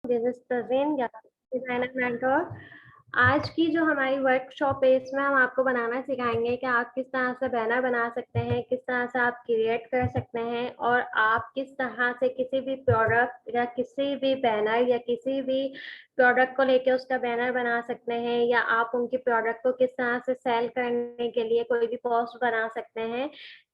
This is Tazeen designer mentor. आज की जो हमारी वर्कशॉप है इसमें हम आपको बनाना सिखाएंगे कि आप किस तरह से बैनर बना सकते हैं, किस तरह से आप क्रिएट कर सकते हैं और आप किस तरह से किसी भी प्रोडक्ट या किसी भी बैनर या किसी भी प्रोडक्ट को लेके उसका बैनर बना सकते हैं, या आप उनकी प्रोडक्ट को किस तरह से सेल करने के लिए कोई भी पोस्ट बना सकते हैं।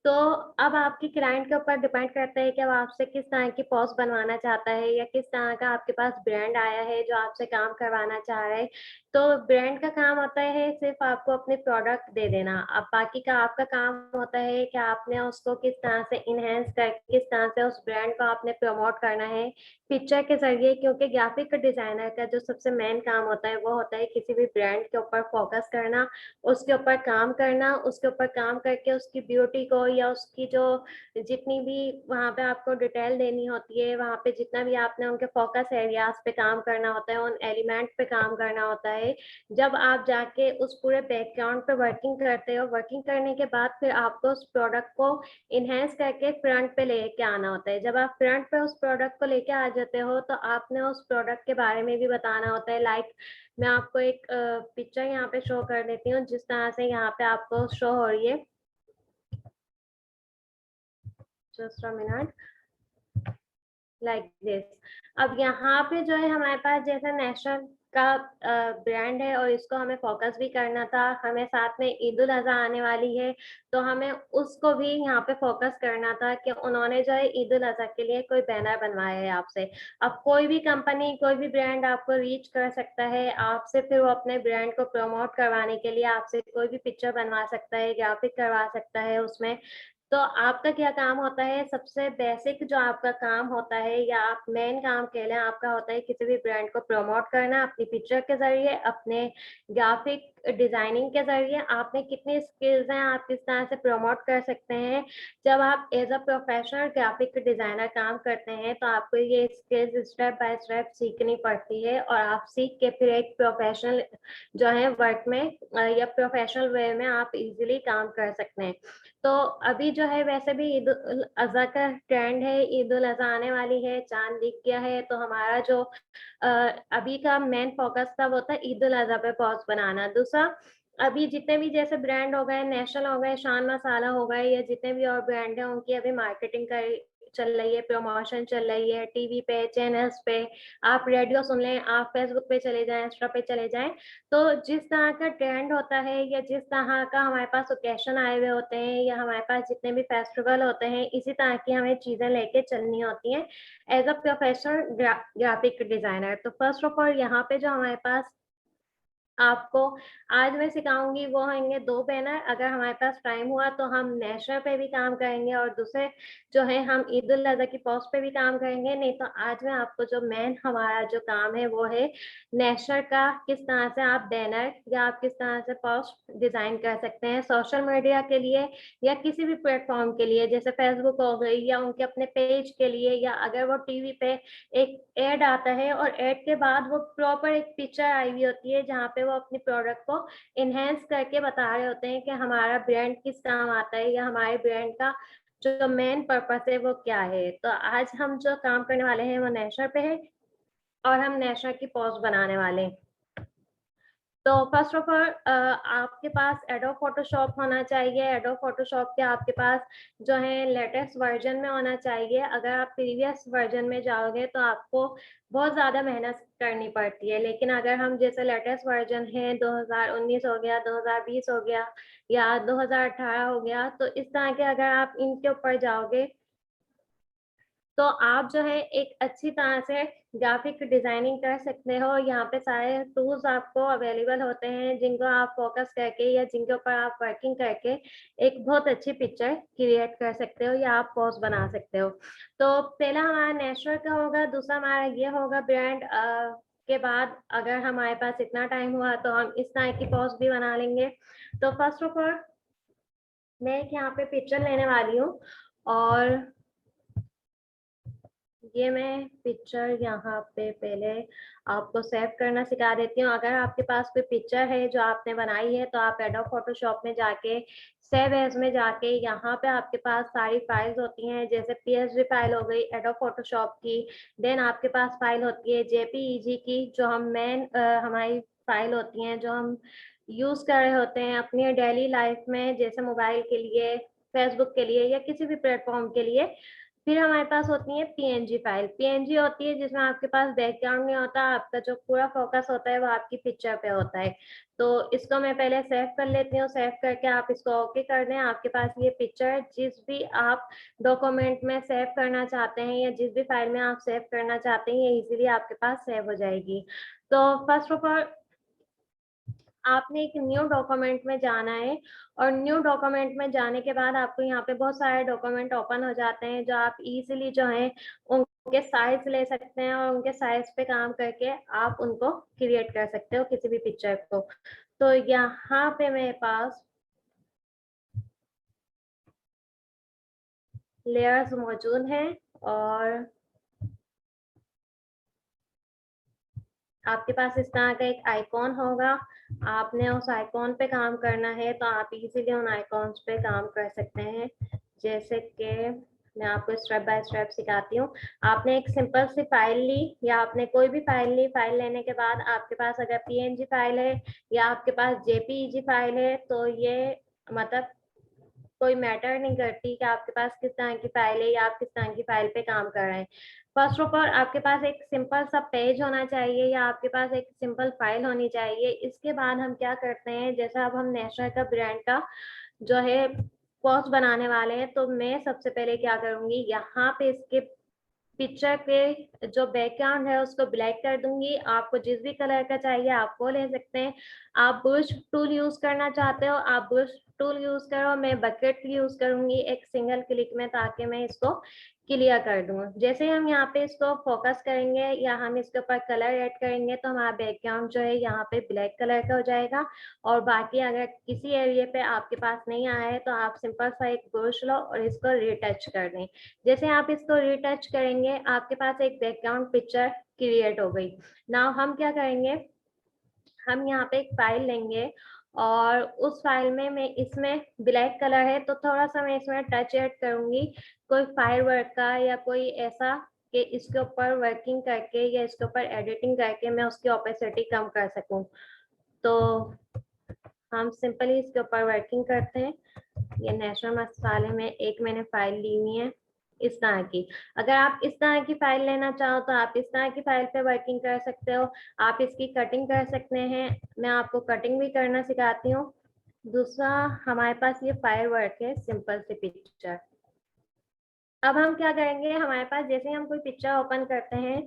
तो अब आपके क्लाइंट के ऊपर डिपेंड करता है कि अब आपसे किस तरह की पोस्ट बनवाना चाहता है या किस तरह का आपके पास ब्रांड आया है जो आपसे काम करवाना चाह रहा है। तो ब्रांड का काम होता है सिर्फ आपको अपने प्रोडक्ट दे देना, अब बाकी का आपका काम होता है कि आपने उसको किस तरह से इनहेंस कर किस तरह से उस ब्रांड को आपने प्रमोट करना है पिक्चर के जरिए। क्योंकि ग्राफिक डिजाइनर का जो सबसे मेन काम होता है वो होता है किसी भी ब्रांड के ऊपर फोकस करना, उसके ऊपर काम करना, उसके ऊपर काम करके उसकी ब्यूटी को या उसकी जो जितनी भी वहाँ पे आपको डिटेल देनी होती है, वहाँ पे जितना भी आपने उनके फोकस एरियाज पे काम करना होता है, उन एलिमेंट पे काम करना होता है। जब आप जाके उस पूरे बैकग्राउंड पे वर्किंग करते हो, वर्किंग करने के बाद फिर आपको उस प्रोडक्ट को इनहेंस करके फ्रंट पे लेके आना होता है। जब आप फ्रंट पे उस प्रोडक्ट को लेके आ जाते हो तो आपने उस प्रोडक्ट के बारे में भी बताना होता है। लाइक मैं आपको एक पिक्चर यहाँ पे शो कर देती हूँ जिस तरह से यहाँ पे आपको शो हो रही है। Just a minute, like this. अब यहाँ पे जो है हमारे पास जैसे नेशनल का ब्रांड है और इसको हमें फोकस भी करना था, हमें साथ में ईद उल अजहा आने वाली है तो हमें उसको भी यहाँ पे फोकस करना था कि उन्होंने जो है ईद उल अजहा के लिए कोई बैनर बनवाया है आपसे। अब कोई भी कंपनी कोई भी ब्रांड आपको रीच कर सकता है आपसे, फिर वो अपने ब्रांड को प्रमोट करवाने के लिए आपसे कोई भी पिक्चर बनवा सकता है, ग्राफिक करवा सकता है उसमें। तो आपका क्या काम होता है, सबसे बेसिक जो आपका काम होता है या आप मेन काम कह लें, आपका होता है किसी भी ब्रांड को प्रमोट करना अपनी पिक्चर के जरिए, अपने ग्राफिक डिजाइनिंग के जरिए। आप में कितनी स्किल्स हैं, आप किस तरह से प्रमोट कर सकते हैं। जब आप as a professional graphic designer काम करते हैं तो आपको ये स्किल्स स्टेप बाय स्टेप सीखनी पड़ती है और आप सीख के फिर एक प्रोफेशनल जो है वर्क में या प्रोफेशनल वे में आप इजीली काम कर सकते हैं। तो अभी जो है वैसे भी ईद उल अज़हा का ट्रेंड है, ईद उल अज़हा आने वाली है, चाँद दिख गया है, तो हमारा जो अभी का मेन फोकस था वो था ईद उल अज़हा पे पोस्ट बनाना। दूसरा, अभी जितने भी जैसे ब्रांड हो गए, नेशनल हो गए, शान मसाला हो गए या जितने भी और ब्रांड हैं उनकी अभी मार्केटिंग कर चल रही है, प्रमोशन चल रही है, टीवी पे, चैनल्स पे, आप रेडियो सुन लें, आप फेसबुक पे चले जाएँ, इंस्टा पे चले जाएँ। तो जिस तरह का ट्रेंड होता है या जिस तरह का हमारे पास ओकेशन आए हुए होते हैं या हमारे पास जितने भी फेस्टिवल होते हैं, इसी तरह की हमें चीजें लेके चलनी होती हैं as a professional graphic designer. तो फर्स्ट ऑफ ऑल यहाँ पे जो हमारे पास आपको आज मैं सिखाऊंगी वो होंगे 2 बैनर। अगर हमारे पास टाइम हुआ तो हम नेशनल पे भी काम करेंगे और दूसरे जो है हम ईद उल अज़हा की पोस्ट पे भी काम करेंगे। नहीं तो आज मैं आपको जो मेन हमारा जो काम है वो है नेशनल का, किस तरह से आप बैनर या आप किस तरह से पोस्ट डिजाइन कर सकते हैं सोशल मीडिया के लिए या किसी भी प्लेटफॉर्म के लिए, जैसे फेसबुक हो गई या उनके अपने पेज के लिए, या अगर वो टीवी पे एक एड आता है और एड के बाद वो प्रॉपर एक पिक्चर आई हुई होती है जहाँ पे वो अपनी प्रोडक्ट को इनहेंस करके बता रहे होते हैं कि हमारा ब्रांड किस काम आता है या हमारे ब्रांड का जो मेन पर्पस है वो क्या है। तो आज हम जो काम करने वाले हैं वो नेशनल पे है और हम नेशनल की पोस्ट बनाने वाले हैं। तो फर्स्ट ऑफ ऑल आपके पास एडोब फोटोशॉप होना चाहिए। एडोब फोटोशॉप के आपके पास जो है लेटेस्ट वर्जन में होना चाहिए। अगर आप प्रीवियस वर्जन में जाओगे तो आपको बहुत ज़्यादा मेहनत करनी पड़ती है, लेकिन अगर हम जैसे लेटेस्ट वर्जन है 2019 हो गया, 2020 हो गया या 2018 हो गया, तो इस तरह के अगर आप इनके ऊपर जाओगे तो आप जो है एक अच्छी तरह से ग्राफिक डिजाइनिंग कर सकते हो। यहाँ पे सारे टूल्स आपको अवेलेबल होते हैं जिनको आप फोकस करके या जिनके ऊपर आप वर्किंग करके एक बहुत अच्छी पिक्चर क्रिएट कर सकते हो या आप पोस्ट बना सकते हो। तो पहला हमारा नेशनल का होगा, दूसरा हमारा ये होगा ब्रांड के बाद अगर हमारे पास इतना टाइम हुआ तो हम इस तरह की पोस्ट भी बना लेंगे। तो फर्स्ट ऑफ ऑल मैं एक यहाँ पे पिक्चर लेने वाली हूँ और ये मैं पिक्चर यहाँ पे पहले आपको सेव करना सिखा देती हूँ। अगर आपके पास कोई पिक्चर है जो आपने बनाई है तो आप एडोब फोटोशॉप में जाके सेव एज में जाके यहाँ पे आपके पास सारी फाइल्स होती हैं, जैसे पीएसडी फाइल हो गई एडोब फोटोशॉप की। देन आपके पास फाइल होती है जेपीईजी की, जो हम हमारी फाइल होती हैं जो हम यूज कर रहे होते हैं अपनी डेली लाइफ में, जैसे मोबाइल के लिए, फेसबुक के लिए या किसी भी प्लेटफॉर्म के लिए। फिर हमारे पास होती है पीएनजी फाइल। पीएनजी होती है जिसमें आपके पास बैकग्राउंड नहीं होता, आपका जो पूरा फोकस होता है वो आपकी पिक्चर पे होता है। तो इसको मैं पहले सेव कर लेती हूँ। सेव करके आप इसको ओके कर दें। आपके पास ये पिक्चर जिस भी आप डॉक्यूमेंट में सेव करना चाहते हैं या जिस भी फाइल में आप सेव करना चाहते हैं, ये इजीली आपके पास सेव हो जाएगी। तो फर्स्ट ऑफ ऑल आपने एक न्यू डॉक्यूमेंट में जाना है, और न्यू डॉक्यूमेंट में जाने के बाद आपको यहाँ पे बहुत सारे डॉक्यूमेंट ओपन हो जाते हैं जो आप इजीली जो है उनके साइज ले सकते हैं, और उनके साइज पे काम करके आप उनको क्रिएट कर सकते हो किसी भी पिक्चर को। तो यहाँ पे मेरे पास लेयर्स मौजूद हैं, और आपके पास इस तरह का एक आइकॉन होगा। आपने उस आइकॉन पे काम करना है, तो आप इजीली उन आइकॉन्स पे काम कर सकते हैं। जैसे कि मैं आपको स्टेप बाय स्टेप सिखाती हूँ। आपने एक सिंपल सी फाइल ली, या आपने कोई भी फाइल ली। फाइल लेने के बाद आपके पास अगर पीएनजी फाइल है या आपके पास जेपीईजी फाइल है, तो ये मतलब कोई मैटर नहीं करती कि आपके पास किस तरह की फाइल है या आप किस तरह की फाइल पे काम कर रहे हैं। फर्स्ट ऑफ ऑल आपके पास एक सिंपल सा पेज होना चाहिए, या आपके पास एक सिंपल फाइल होनी चाहिए। इसके बाद हम क्या करते हैं, जैसे अब हम नेशनल का ब्रांड का जो है पोस्ट बनाने वाले हैं, तो मैं सबसे पहले क्या करूंगी, यहाँ पे इसके पिक्चर के जो बैकग्राउंड है उसको ब्लैक कर दूंगी। आपको जिस भी कलर का चाहिए आप वो ले सकते हैं। आप ब्रश टूल यूज करना चाहते हो आप ब्रश टूल यूज करो। मैं बकेट यूज करूंगी एक सिंगल क्लिक में, ताकि मैं इसको क्लियर कर दूं। जैसे हम यहाँ पे इसको फोकस करेंगे या हम इसके ऊपर कलर ऐड करेंगे, तो हमारा बैकग्राउंड जो है यहाँ पे ब्लैक कलर का हो जाएगा। और बाकी अगर किसी एरिया पे आपके पास नहीं आया है, तो आप सिंपल सा एक ब्रश लो और इसको रिटच कर दें। जैसे आप इसको रिटच करेंगे, आपके पास एक बैकग्राउंड पिक्चर क्रिएट हो गई। नाउ हम क्या करेंगे, हम यहाँ पे एक फाइल लेंगे, और उस फाइल में मैं इसमें ब्लैक कलर है तो थोड़ा सा मैं इसमें टच ऐड करूंगी, कोई फायर वर्क का या कोई ऐसा कि इसके ऊपर वर्किंग करके या इसके ऊपर एडिटिंग करके मैं उसकी ओपेसिटी कम कर सकूं। तो हम सिंपली इसके ऊपर वर्किंग करते हैं। ये नेशनल मसाले में एक मैंने फाइल ली हुई है इस तरह की। अगर आप इस तरह की फाइल लेना चाहो तो आप इस तरह की फाइल पे वर्किंग कर सकते हो। आप इसकी कटिंग कर सकते हैं, मैं आपको कटिंग भी करना सिखाती हूँ। दूसरा हमारे पास ये फायर वर्क है, सिंपल सी पिक्चर। अब हम क्या करेंगे, हमारे पास जैसे हम कोई पिक्चर ओपन करते हैं,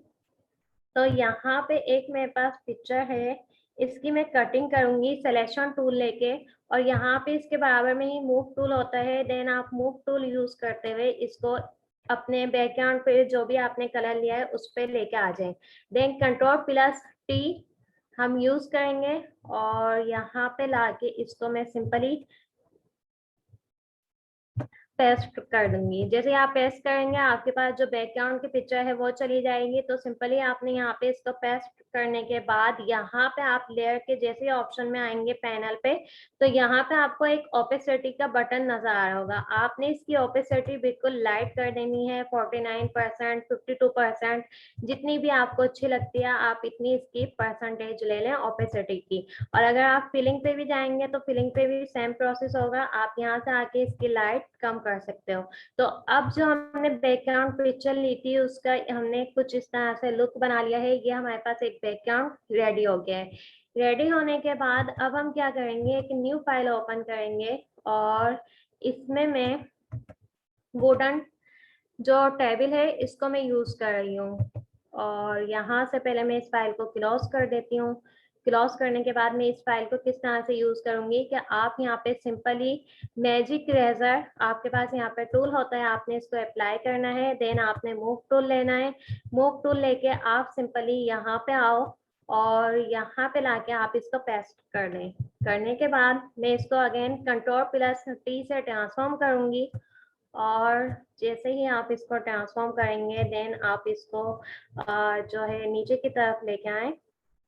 तो यहाँ पे एक मेरे पास पिक्चर है, इसकी मैं कटिंग करूंगी सिलेक्शन टूल लेके। और यहाँ पे इसके बराबर में ही मूव टूल होता है। देन आप मूव टूल यूज करते हुए इसको अपने बैकग्राउंड पे जो भी आपने कलर लिया है उस पे लेके आ जाए। देन कंट्रोल प्लस टी हम यूज करेंगे, और यहाँ पे लाके इसको मैं सिंपली पेस्ट कर दूंगी। जैसे आप पेस्ट करेंगे, आपके पास जो बैकग्राउंड की पिक्चर है वो चली जाएगी। तो सिंपली आपने यहाँ पे इसको पेस्ट करने के बाद यहाँ पे आप लेयर के जैसे ऑप्शन में आएंगे पैनल पे, तो यहाँ पे आपको एक ओपेसिटी का बटन नजर आ रहा होगा। आपने इसकी ओपेसिटी बिल्कुल लाइट कर देनी है, 49%, 52%, जितनी भी आपको अच्छी लगती है आप इतनी इसकी परसेंटेज ले लें ओपेसिटी की। और अगर आप फिलिंग पे भी जाएंगे तो फिलिंग पे भी सेम प्रोसेस होगा, आप यहाँ से आके इसकी लाइट कम कर सकते हो। तो अब जो हमने बैकग्राउंड पिक्चर ली थी उसका हमने कुछ इस तरह से लुक बना लिया है। ये हमारे पास एक बैकग्राउंड रेडी हो गया है। रेडी होने के बाद अब हम क्या करेंगे, एक न्यू फाइल ओपन करेंगे, और इसमें मैं वुडन जो टेबल है इसको मैं यूज कर रही हूँ। और यहाँ से पहले मैं इस फाइल को क्लोज कर देती हूँ। क्लोज करने के बाद मैं इस फाइल को किस तरह से यूज करूंगी कि आप यहाँ पे सिंपली मैजिक इरेजर, आपके पास यहाँ पे टूल होता है, आपने इसको अप्लाई करना है। देन आपने मूव टूल लेना है। मूव टूल लेके आप सिंपली यहाँ पे आओ, और यहाँ पे लाके आप इसको पेस्ट कर दें। करने के बाद मैं इसको अगेन कंट्रोल प्लस टी से ट्रांसफॉर्म करूंगी, और जैसे ही आप इसको ट्रांसफॉर्म करेंगे देन आप इसको जो है नीचे की तरफ लेके आए।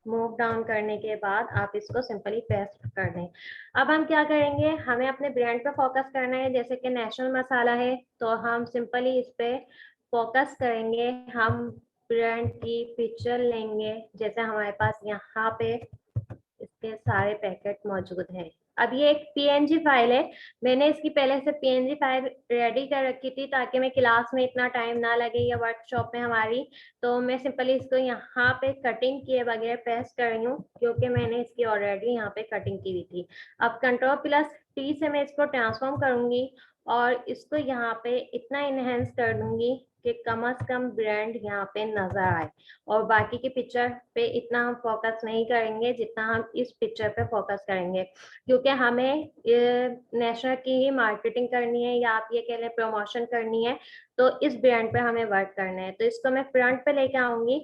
मूव डाउन करने के बाद आप इसको सिंपली पेस्ट कर दें। अब हम क्या करेंगे, हमें अपने ब्रांड पे फोकस करना है, जैसे कि नेशनल मसाला है तो हम सिंपली इस पे फोकस करेंगे। हम ब्रांड की पिक्चर लेंगे, जैसे हमारे पास यहाँ पे इसके सारे पैकेट मौजूद हैं। अब ये एक पीएनजी फाइल है, मैंने इसकी पहले से पीएनजी फाइल रेडी कर रखी थी ताकि मैं क्लास में इतना टाइम ना लगे या वर्कशॉप में हमारी, तो मैं सिंपली इसको यहाँ पे कटिंग किए बगैर पेस्ट कर रही हूँ क्योंकि मैंने इसकी ऑलरेडी यहाँ पे कटिंग की हुई थी। अब Ctrl+T से मैं इसको ट्रांसफॉर्म करूंगी और इसको यहाँ पे इतना इनहेंस कर दूंगी कि कम से कम ब्रांड यहाँ पे नजर आए, और बाकी की पिक्चर पे इतना हम फोकस नहीं करेंगे जितना हम इस पिक्चर पे फोकस करेंगे, क्योंकि हमें नेशनल की ही मार्केटिंग करनी है या आप ये कह लें प्रमोशन करनी है, तो इस ब्रांड पे हमें वर्क करना है। तो इसको मैं फ्रंट पे लेके आऊंगी।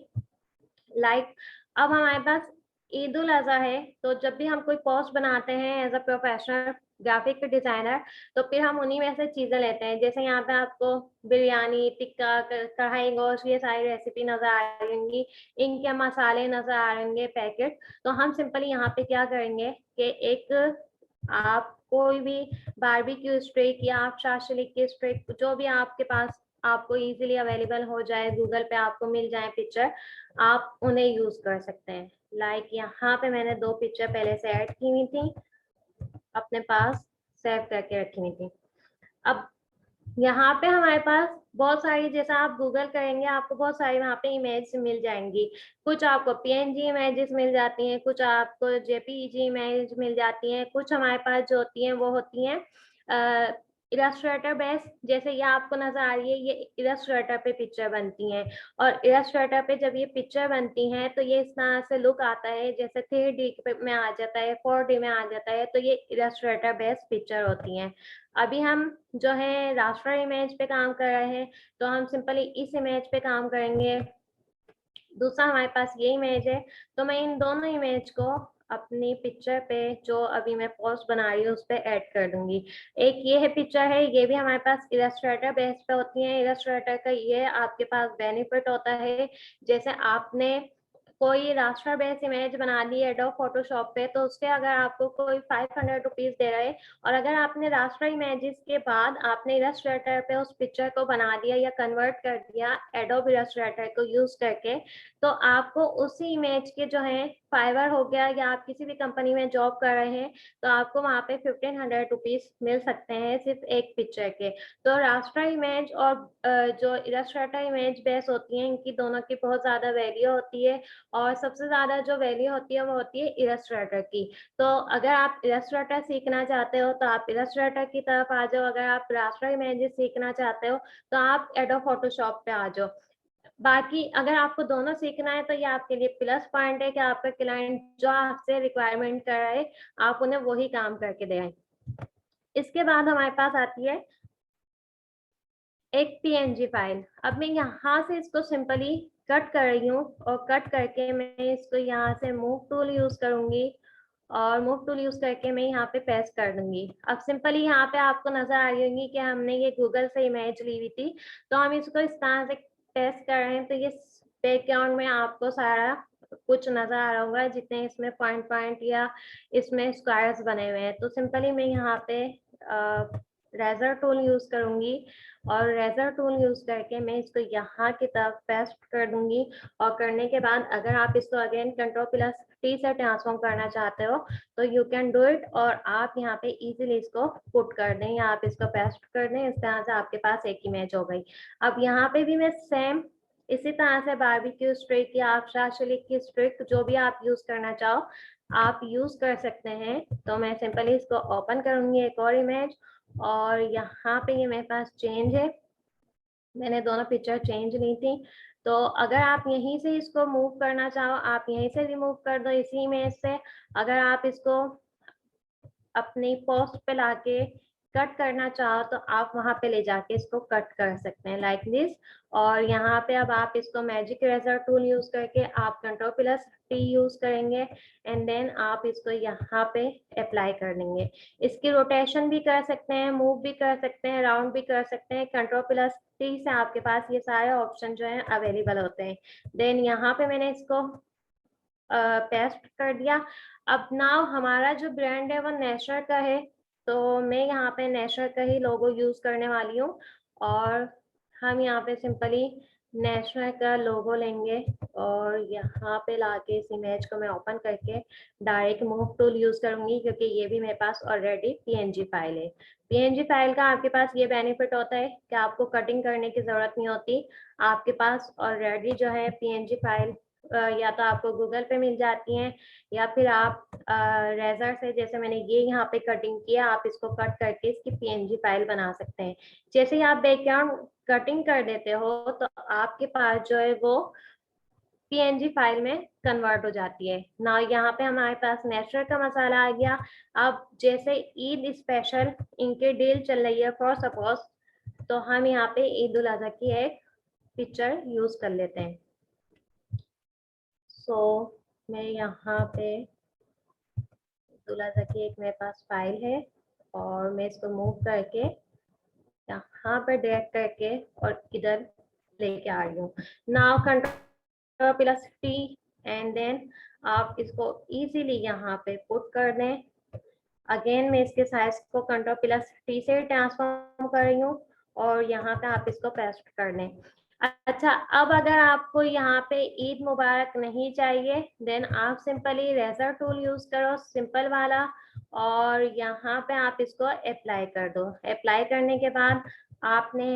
अब हमारे पास ईद उल अजहा है, तो जब भी हम कोई पोस्ट बनाते हैं as a professional graphic designer, तो फिर हम उन्हीं में से चीजें लेते हैं। जैसे यहाँ पे आपको बिरयानी, टिक्का, कढ़ाई गोश्त, ये सारी रेसिपी नजर आ रही होंगी, इनके मसाले नजर आ रहे होंगे पैकेट। तो हम सिंपली यहाँ पे क्या करेंगे कि एक आप कोई भी बारबेक्यू स्टिक या आप शाशलिक की स्टिक, जो भी आपके पास आपको इजीली अवेलेबल हो जाए, गूगल पे आपको मिल जाए पिक्चर, आप उन्हें यूज कर सकते हैं। यहाँ पे मैंने 2 पिक्चर पहले से ऐड की हुई थी, अपने पास सेव करके रखी हुई थी। अब यहाँ पे हमारे पास बहुत सारी, जैसा आप गूगल करेंगे आपको बहुत सारी वहाँ पे इमेज मिल जाएंगी। कुछ आपको पीएनजी इमेजेस मिल जाती हैं, कुछ आपको जेपीईजी इमेज मिल जाती हैं, कुछ हमारे पास जो होती हैं वो होती हैं इलस्ट्रेटर बेस। जैसे ये आपको नजर आ रही है, ये इलस्ट्रेटर पे पिक्चर बनती हैं, और इलस्ट्रेटर पे जब ये पिक्चर बनती हैं तो ये इस तरह से लुक आता है, जैसे 3D में आ जाता है, 4D में आ जाता है, तो ये इलस्ट्रेटर बेस पिक्चर होती हैं। अभी हम जो है रास्टर इमेज पे काम कर रहे हैं, तो हम सिंपली इस इमेज पे काम करेंगे। दूसरा हमारे पास ये इमेज है, तो मैं इन दोनों इमेज को अपनी पिक्चर पे जो अभी मैं पोस्ट बना रही हूँ उस पर ऐड कर दूंगी। एक ये है पिक्चर है, ये भी हमारे पास इलस्ट्रेटर बेस पे होती है। इलस्ट्रेटर का ये आपके पास बेनिफिट होता है, जैसे आपने कोई रास्टर बेस इमेज बना ली एडोब फोटोशॉप पे, तो उसके अगर आपको कोई 500 रुपीज दे रहा है, और अगर आपने रास्टर इमेजेस के बाद आपने इलस्ट्रेटर पे उस पिक्चर को बना दिया या कन्वर्ट कर दिया एडोब इलस्ट्रेटर को यूज करके, तो आपको उसी इमेज के जो है फाइवर हो गया, या आप किसी भी कंपनी में जॉब कर रहे हैं तो आपको वहाँ पे 1500 रुपीज मिल सकते हैं सिर्फ एक पिक्चर के। तो रास्टर इमेज और जो इलस्ट्रेटर इमेज बेस होती है, इनकी दोनों की बहुत ज्यादा वैल्यू होती है, और सबसे ज्यादा जो वैल्यू होती है वो होती है इलस्ट्रेटर की। तो अगर आप इलस्ट्रेटर सीखना चाहते हो तो आप इलस्ट्रेटर की तरफ आ जाओ, अगर आप रास्टर इमेजेस सीखना चाहते हो तो आप एडोब फोटोशॉप पे आ जाओ। बाकी अगर आपको दोनों सीखना है तो ये आपके लिए प्लस पॉइंट है कि आपका क्लाइंट जो आपसे रिक्वायरमेंट कर रहा है आप उन्हें वही काम करके दे रहे हैं। इसके बाद हमारे पास आती है एक पीएनजी फाइल। अब मैं यहाँ से इसको सिंपली कट कर रही हूँ, और कट करके मैं इसको यहाँ से मूव टूल यूज करूंगी, और मूव टूल यूज करके मैं यहाँ पे पेस्ट कर दूंगी। अब सिंपली यहाँ पे आपको नजर आ रही होगी कि हमने ये गूगल से इमेज ली हुई थी, तो हम इसको इस तरह से पेस्ट कर रहे हैं, तो ये बैकग्राउंड में आपको सारा कुछ नजर आ रहा होगा, जितने इसमें पॉइंट पॉइंट या इसमें स्क्वायर्स बने हुए हैं। तो सिंपली मैं यहाँ पे रेजर टूल यूज करूंगी, और रेजर टूल यूज करके मैं इसको यहाँ की तरफ पेस्ट कर दूंगी। और करने के बाद अगर आप इसको अगेन Ctrl+T से ट्रांसफॉर्म करना चाहते हो तो यू कैन डू इट, और आप यहाँ पे इजीली इसको पुट कर दें या आप इसको पेस्ट कर दें। इस तरह से आपके पास एक इमेज हो गई। अब यहाँ पे भी मैं सेम इसी तरह से बारबेक्यू स्टिक या आप शाशलिक की स्टिक, जो भी आप यूज करना चाहो आप यूज कर सकते हैं। तो मैं सिंपली इसको ओपन करूंगी एक और इमेज, और यहाँ पे ये मेरे पास चेंज है, मैंने दोनों पिक्चर चेंज ली थी। तो अगर आप यहीं से इसको मूव करना चाहो आप यहीं से रिमूव कर दो इसी इमेज से। अगर आप इसको अपनी पोस्ट पे लाके कट करना चाहो तो आप वहां पे ले जाके इसको कट कर सकते हैं लाइक दिस। और यहाँ पे अब आप इसको मैजिक इरेजर टूल यूज करके आप Ctrl+T यूज करेंगे एंड देन आप इसको यहाँ पे अप्लाई कर देंगे। इसकी रोटेशन भी कर सकते हैं, मूव भी कर सकते हैं, राउंड भी कर सकते हैं। Ctrl+T से आपके पास ये सारे ऑप्शन जो है अवेलेबल होते हैं। देन यहाँ पे मैंने इसको पेस्ट कर दिया। अब नाउ हमारा जो ब्रांड है वो नेशनल का है, तो मैं यहाँ पे नेशनल का ही लोगो यूज करने वाली हूँ। और हम यहाँ पे सिंपली नेशनल का लोगो लेंगे और यहाँ पे लाके इस इमेज को मैं ओपन करके डायरेक्ट मूव टूल यूज करूंगी, क्योंकि ये भी मेरे पास ऑलरेडी पीएनजी फाइल है। पीएनजी फाइल का आपके पास ये बेनिफिट होता है कि आपको कटिंग करने की जरूरत नहीं होती। आपके पास ऑलरेडी जो है पीएनजी फाइल या तो आपको गूगल पे मिल जाती हैं, या फिर आप रेजर से, जैसे मैंने ये यहाँ पे कटिंग किया, आप इसको कट करके इसकी पीएनजी फाइल बना सकते हैं। जैसे ही आप बैकग्राउंड कटिंग कर देते हो तो आपके पास जो है वो पीएनजी फाइल में कन्वर्ट हो जाती है ना। यहाँ पे हमारे पास नेचुरल का मसाला आ गया। अब जैसे ईद स्पेशल इनके डील चल रही है फॉर सपोज, तो हम यहाँ पे ईद उल अजहा की एक पिक्चर यूज कर लेते हैं। सो मैं यहाँ पे दुल्हा की एक मेरे पास फाइल है और मैं इसको मूव करके यहाँ पर ड्रैग करके और इधर लेके आ रही हूँ। नाउ Ctrl+T एंड देन आप इसको इजीली यहाँ पे पुट कर दें। अगेन मैं इसके साइज को Ctrl+T से ट्रांसफॉर्म कर रही हूँ और यहाँ पे आप इसको पेस्ट कर दें। अच्छा, अब अगर आपको यहाँ पे ईद मुबारक नहीं चाहिए, देन आप सिंपली रेजर टूल यूज करो, सिंपल वाला, और यहाँ पे आप इसको अप्लाई कर दो। अप्लाई करने के बाद आपने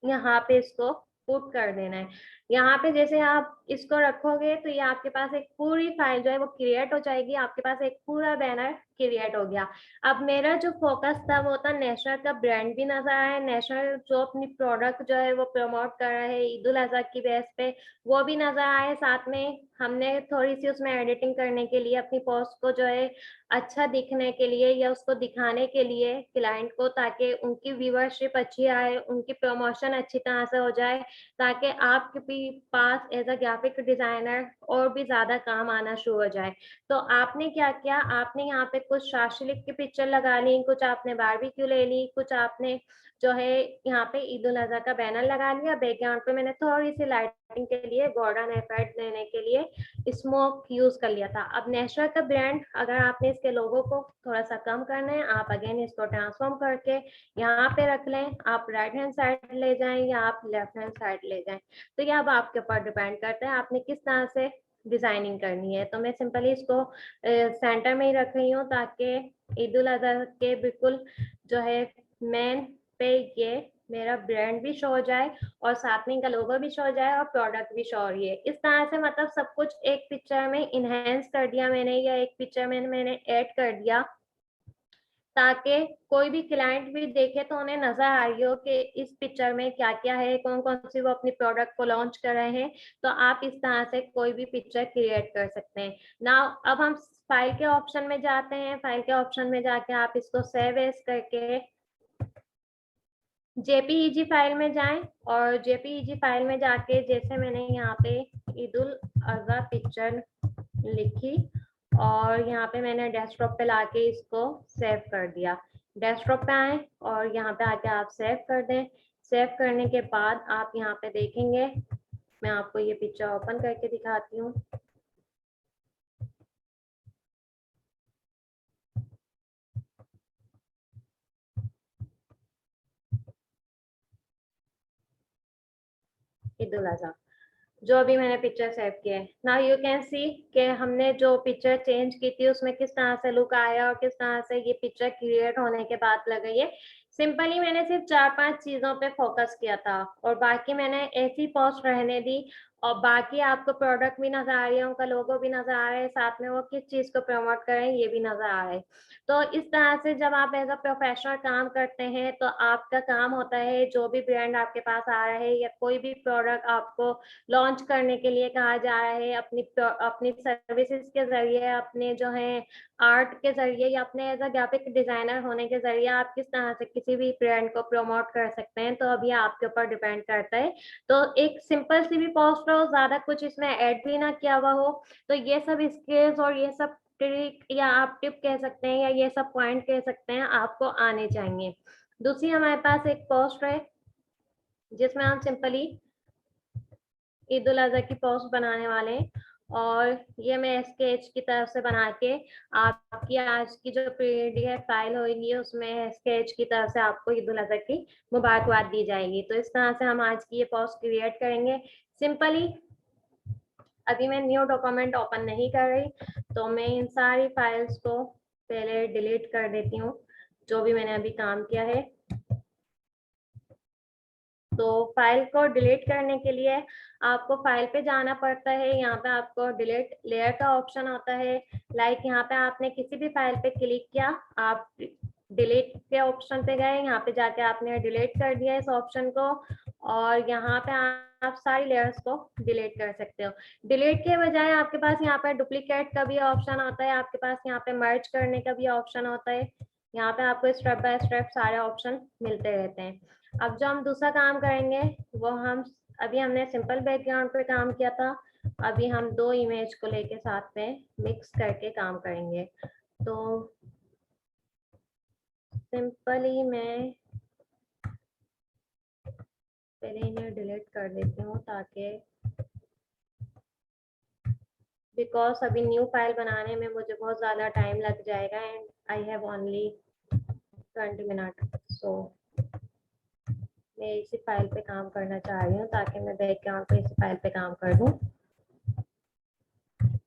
यहाँ पे इसको पुट कर देना है। यहाँ पे जैसे आप इसको रखोगे तो ये आपके पास एक पूरी फाइल जो है वो क्रिएट हो जाएगी, आपके पास एक पूरा बैनर क्रिएट हो गया। अब मेरा जो फोकस था वो था नेशनल का ब्रांड भी नजर आया, नेशनल जो अपनी प्रोडक्ट जो है वो प्रमोट कर रहा है ईद उल अजहा की बेस पे, वो भी नजर आए। साथ में हमने थोड़ी सी उसमें एडिटिंग करने के लिए अपनी पोस्ट को जो है अच्छा दिखने के लिए या उसको दिखाने के लिए क्लाइंट को, ताकि उनकी व्यूअरशिप अच्छी आए, उनकी प्रमोशन अच्छी तरह से हो जाए, ताकि आपके भी पास एज अ ग्राफिक डिजाइनर और भी ज्यादा काम आना शुरू हो जाए। तो आपने क्या किया, आपने यहाँ पे कुछ शाशलिक की पिक्चर लगा ली, कुछ आपने बारबेक्यू ले ली, कुछ आपने जो है यहाँ पे ईद उल अजहा का बैनर लगा लिया। बैकग्राउंड पे मैंने थोड़ी सी लाइटिंग के लिए गोल्डन इफेक्ट देने के लिए स्मोक यूज कर लिया था। अब नेशनल का ब्रांड, अगर आपने इसके लोगों को थोड़ा सा कम करना है, आप अगेन इसको ट्रांसफॉर्म करके यहाँ पे रख लें। आप राइट हैंड साइड ले जाएं या आप लेफ्ट हैंड साइड ले जाएं, तो ये अब आपके ऊपर डिपेंड करता है आपने किस तरह से डिजाइनिंग करनी है। तो मैं सिंपली इसको सेंटर में ही रख रही हूँ, ताकि ईद उल अजहा के बिल्कुल जो है मेन पे ये मेरा ब्रांड भी शो हो जाए और साथ में इनका लोगो भी शो हो जाए और प्रोडक्ट भी शो हो रही है। इस तरह से मतलब सब कुछ एक पिक्चर में इनहेंस कर दिया मैंने, या एक पिक्चर में मैंने ऐड कर दिया, ताकि कोई भी क्लाइंट भी देखे तो उन्हें नजर आ रही हो कि इस पिक्चर में क्या क्या है, कौन कौन सी वो अपनी प्रोडक्ट को लॉन्च कर रहे हैं। तो आप इस तरह से कोई भी पिक्चर क्रिएट कर सकते हैं। नाउ अब हम फाइल के ऑप्शन में जाते हैं। फाइल के ऑप्शन में जाके आप इसको सेव एज करके जेपीईजी फाइल में जाएं और जेपीईजी फाइल में जाके जैसे मैंने यहाँ पे ईद उल अजहा पिक्चर लिखी और यहाँ पे मैंने डेस्कटॉप पे लाके इसको सेव कर दिया। डेस्कटॉप पे आए और यहाँ पे आके आप सेव कर दें। सेव करने के बाद आप यहाँ पे देखेंगे, मैं आपको ये पिक्चर ओपन करके दिखाती हूँ। ईद उल अजहा जो अभी मैंने पिक्चर सेव किया है, नाउ यू कैन सी कि हमने जो पिक्चर चेंज की थी उसमें किस तरह से लुक आया और किस तरह से ये पिक्चर क्रिएट होने के बाद लग गई है। सिंपली मैंने सिर्फ 4-5 चीजों पे फोकस किया था और बाकी मैंने ऐसी पोस्ट रहने दी और बाकी आपको प्रोडक्ट भी नजर आ रही है, उनका लोगो भी नजर आ रहा है, साथ में वो किस चीज को प्रमोट कर रहे हैं ये भी नजर आ रहा है। तो इस तरह से जब आप एज अ प्रोफेशनल काम करते हैं तो आपका काम होता है, जो भी ब्रांड आपके पास आ रहा है या कोई भी प्रोडक्ट आपको लॉन्च करने के लिए कहा जा रहा है, अपनी सर्विसेज के जरिए, अपने जो है आर्ट के जरिए या अपने एज अ ग्राफिक डिजाइनर होने के जरिए आप किस तरह से किसी भी ब्रांड को प्रमोट कर सकते हैं, तो अभी आपके ऊपर डिपेंड करता है। तो एक सिंपल सी भी पोस्ट हो, ज्यादा कुछ इसमें ऐड भी ना किया हुआ हो, तो ये सब स्किल्स और ये सब ट्रिक या आप टिप कह सकते हैं या ये सब पॉइंट कह सकते हैं आपको आने चाहिए। दूसरी हमारे पास एक पोस्ट है जिसमें हम सिंपली ईद उल अजहा की पोस्ट बनाने वाले हैं, और ये मैं SKH की तरफ से बना के आपकी आज की जो PDF फाइल होगी उसमें SKH की तरफ से आपको ईद उल अजहा की मुबारकबाद दी जाएगी। तो इस तरह से हम आज की ये पोस्ट क्रिएट करेंगे सिंपली। अभी मैं न्यू डॉक्यूमेंट ओपन नहीं कर रही, तो मैं इन सारी फाइल्स को पहले डिलीट कर देती हूँ जो भी मैंने अभी काम किया है। तो फाइल को डिलीट करने के लिए आपको फाइल पे जाना पड़ता है, यहाँ पे आपको डिलीट लेयर का ऑप्शन होता है। लाइक यहाँ पे आपने किसी भी फाइल पे क्लिक किया, आप डिलीट के ऑप्शन पे गए, यहाँ पे जाके आपने डिलीट कर दिया इस ऑप्शन को, और यहाँ पे आप सारी लेयर्स को डिलीट कर सकते हो। डिलीट के बजाय आपके पास यहाँ पे डुप्लीकेट का भी ऑप्शन होता है, आपके पास यहाँ पे मर्ज करने का भी ऑप्शन होता है। यहाँ पे आपको स्टेप बाय स्टेप सारे ऑप्शन मिलते रहते हैं। अब जो हम दूसरा काम करेंगे वो अभी हमने सिंपल बैकग्राउंड पे काम किया था, अभी हम दो इमेज को लेके साथ में मिक्स करके काम करेंगे। तो सिंपली मैं पहले इन्हें डिलीट कर देती हूँ, ताकि बिकॉज अभी न्यू फाइल बनाने में मुझे बहुत ज़्यादा टाइम लग जाएगा and I have only 20 minute. So मैं इसी फाइल पे काम करना चाह रही हूँ ताकि मैं बैकग्राउंड पे इसी फाइल पे काम कर दूँ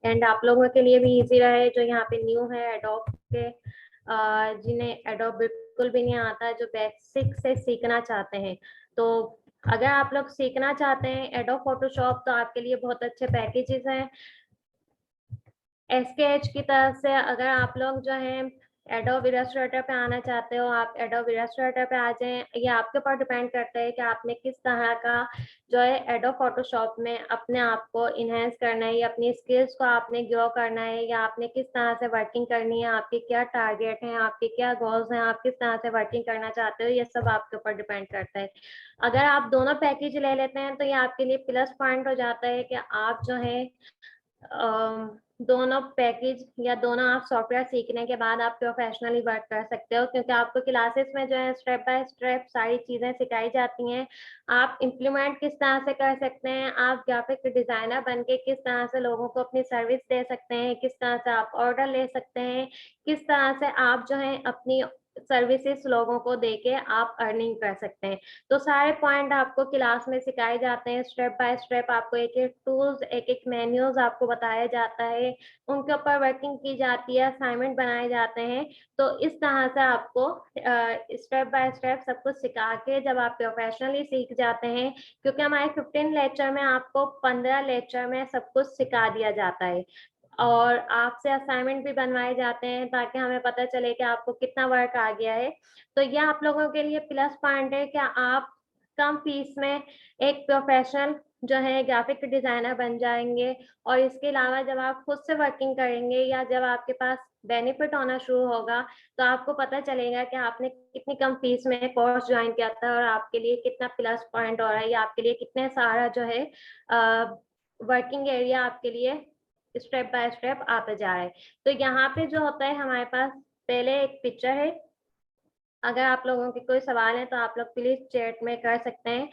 एंड आप लोगों के लिए भी इजी रहे जो यहाँ पे न्यू है एडोब के, जिन्हें एडोब बिल्कुल भी नहीं आता, जो बेसिक से सीखना चाहते हैं। तो अगर आप लोग सीखना चाहते हैं एडोब फोटोशॉप, तो आपके लिए बहुत अच्छे पैकेजेस हैं। SKH की तरफ से अगर आप लोग जो है एडोब इलस्ट्रेटर पे आना चाहते हो, आप एडोब इलस्ट्रेटर पे आ जाएं। ये आपके ऊपर डिपेंड करता है कि आपने किस तरह का जो है एडोब फोटोशॉप में अपने आप को इनहेंस करना है या अपनी स्किल्स को आपने ग्रो करना है, या आपने किस तरह से वर्किंग करनी है, आपके क्या टारगेट हैं, आपके क्या गोल्स हैं, आप किस तरह से वर्किंग करना चाहते हो, ये सब आपके ऊपर डिपेंड करता है। अगर आप दोनों पैकेज ले लेते हैं तो ये आपके लिए प्लस पॉइंट हो जाता है कि आप जो है दोनों पैकेज या दोनों आप सॉफ्टवेयर सीखने के बाद आप प्रोफेशनली वर्क कर सकते हो, क्योंकि आपको क्लासेस में जो है स्टेप बाय स्टेप सारी चीजें सिखाई जाती हैं। आप इम्प्लीमेंट किस तरह से कर सकते हैं, आप ग्राफिक डिजाइनर बन के किस तरह से लोगों को अपनी सर्विस दे सकते हैं, किस तरह से आप ऑर्डर ले सकते हैं, किस तरह से आप जो है अपनी सर्विसेज लोगों को देके आप अर्निंग कर सकते हैं। तो सारे पॉइंट आपको क्लास में सिखाए जाते हैं, स्टेप बाय स्टेप आपको एक एक टूल्स, एक एक मेन्यूज आपको बताया जाता है, उनके ऊपर वर्किंग की जाती है, असाइनमेंट बनाए जाते हैं। तो इस तरह से आपको स्टेप बाय स्टेप सब कुछ सिखा के जब आप प्रोफेशनली सीख जाते हैं, क्योंकि हमारे 15 लेक्चर में आपको 15 लेक्चर में सब कुछ सिखा दिया जाता है, और आपसे असाइनमेंट भी बनवाए जाते हैं ताकि हमें पता चले कि आपको कितना वर्क आ गया है। तो ये आप लोगों के लिए प्लस पॉइंट है कि आप कम फीस में एक प्रोफेशनल जो है ग्राफिक डिजाइनर बन जाएंगे, और इसके अलावा जब आप खुद से वर्किंग करेंगे या जब आपके पास बेनिफिट होना शुरू होगा, तो आपको पता चलेगा कि आपने कितनी कम फीस में कोर्स ज्वाइन किया था और आपके लिए कितना प्लस पॉइंट हो रहा है, या आपके लिए कितने सारा जो है वर्किंग एरिया आपके लिए स्टेप बाय स्टेप आता जा रहा है। तो यहाँ पे जो होता है हमारे पास पहले एक पिक्चर है, अगर आप लोगों के कोई सवाल है तो आप लोग प्लीज चैट में कर सकते हैं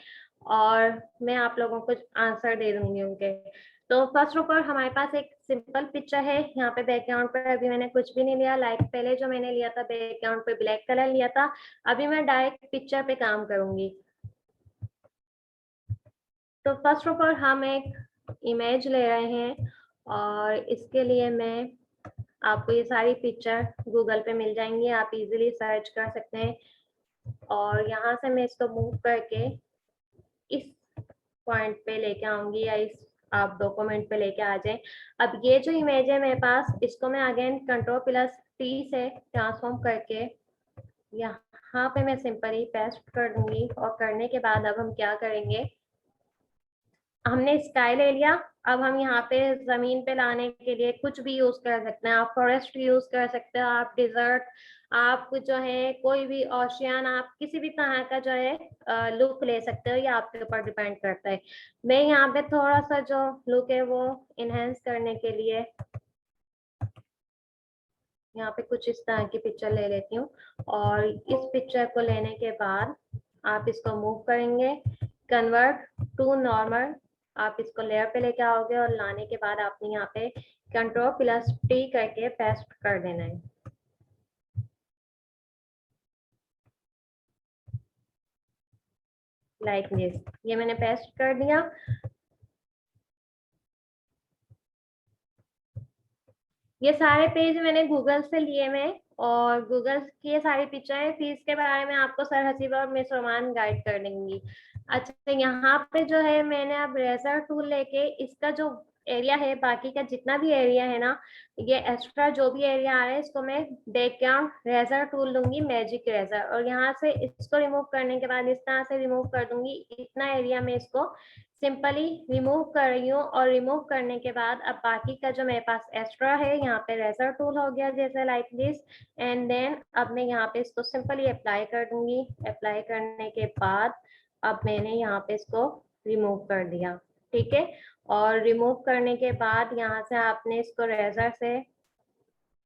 और मैं आप लोगों को आंसर दे दूंगी उनके। तो फर्स्ट ऑफ ऑल हमारे पास एक सिंपल पिक्चर है, यहाँ पे बैकग्राउंड पर अभी मैंने कुछ भी नहीं लिया, लाइक पहले जो मैंने लिया था बैकग्राउंड पे ब्लैक कलर लिया था, अभी मैं डायरेक्ट पिक्चर पे काम करूंगी। तो फर्स्ट ऑफ ऑल हम एक इमेज ले रहे हैं, और इसके लिए मैं आपको ये सारी पिक्चर गूगल पे मिल जाएंगी, आप इजीली सर्च कर सकते हैं। और यहाँ से मैं इसको मूव करके इस पॉइंट पे लेके आऊंगी या इस आप डॉक्यूमेंट पे लेके आ जाएं। अब ये जो इमेज है मेरे पास, इसको मैं अगेन Ctrl+T से ट्रांसफॉर्म करके यहाँ पे मैं सिंपली पेस्ट कर दूंगी। और करने के बाद अब हम क्या करेंगे, हमने स्काई ले लिया। अब हम यहाँ पे जमीन पे लाने के लिए कुछ भी यूज कर सकते हैं। आप फॉरेस्ट यूज कर सकते हो, आप डिजर्ट, आप जो है कोई भी ओशियन, आप किसी भी तरह का जो है लुक ले सकते हो। ये आपके ऊपर डिपेंड करता है। मैं यहाँ पे थोड़ा सा जो लुक है वो इनहेंस करने के लिए यहाँ पे कुछ इस तरह की पिक्चर ले लेती हूँ। और इस पिक्चर को लेने के बाद आप इसको मूव करेंगे, कन्वर्ट टू नॉर्मल। आप इसको लेयर पे लेके आओगे और लाने के बाद आपने यहाँ पे Ctrl+T करके पेस्ट कर देना है। लाइक दिस, ये मैंने पेस्ट कर दिया। ये सारे पेज मैंने गूगल से लिए मैं, और गूगल की ये सारी पिक्चर है। फीस के बारे में आपको सर हसीबा और मिस रोमान गाइड कर देंगी। अच्छा, तो यहाँ पे जो है मैंने अब रेजर टूल लेके इसका जो एरिया है, बाकी का जितना भी एरिया है ना, ये एक्स्ट्रा जो भी एरिया आ रहा है, इसको मैं बैकग्राउंड रेजर टूल लूंगी, मैजिक रेजर, और यहाँ से इसको रिमूव करने के बाद इस तरह से रिमूव कर दूंगी। इतना एरिया में इसको सिंपली रिमूव कर रही हूँ। और रिमूव करने के बाद अब बाकी का जो मेरे पास एक्स्ट्रा है, यहाँ पे रेजर टूल हो गया जैसे लाइक दिस। एंड देन अब मैं यहाँ पे इसको सिंपली अप्लाई कर दूंगी। अप्लाई करने के बाद अब मैंने यहाँ पे इसको रिमूव कर दिया, ठीक है। और रिमूव करने के बाद यहाँ से आपने इसको रेजर से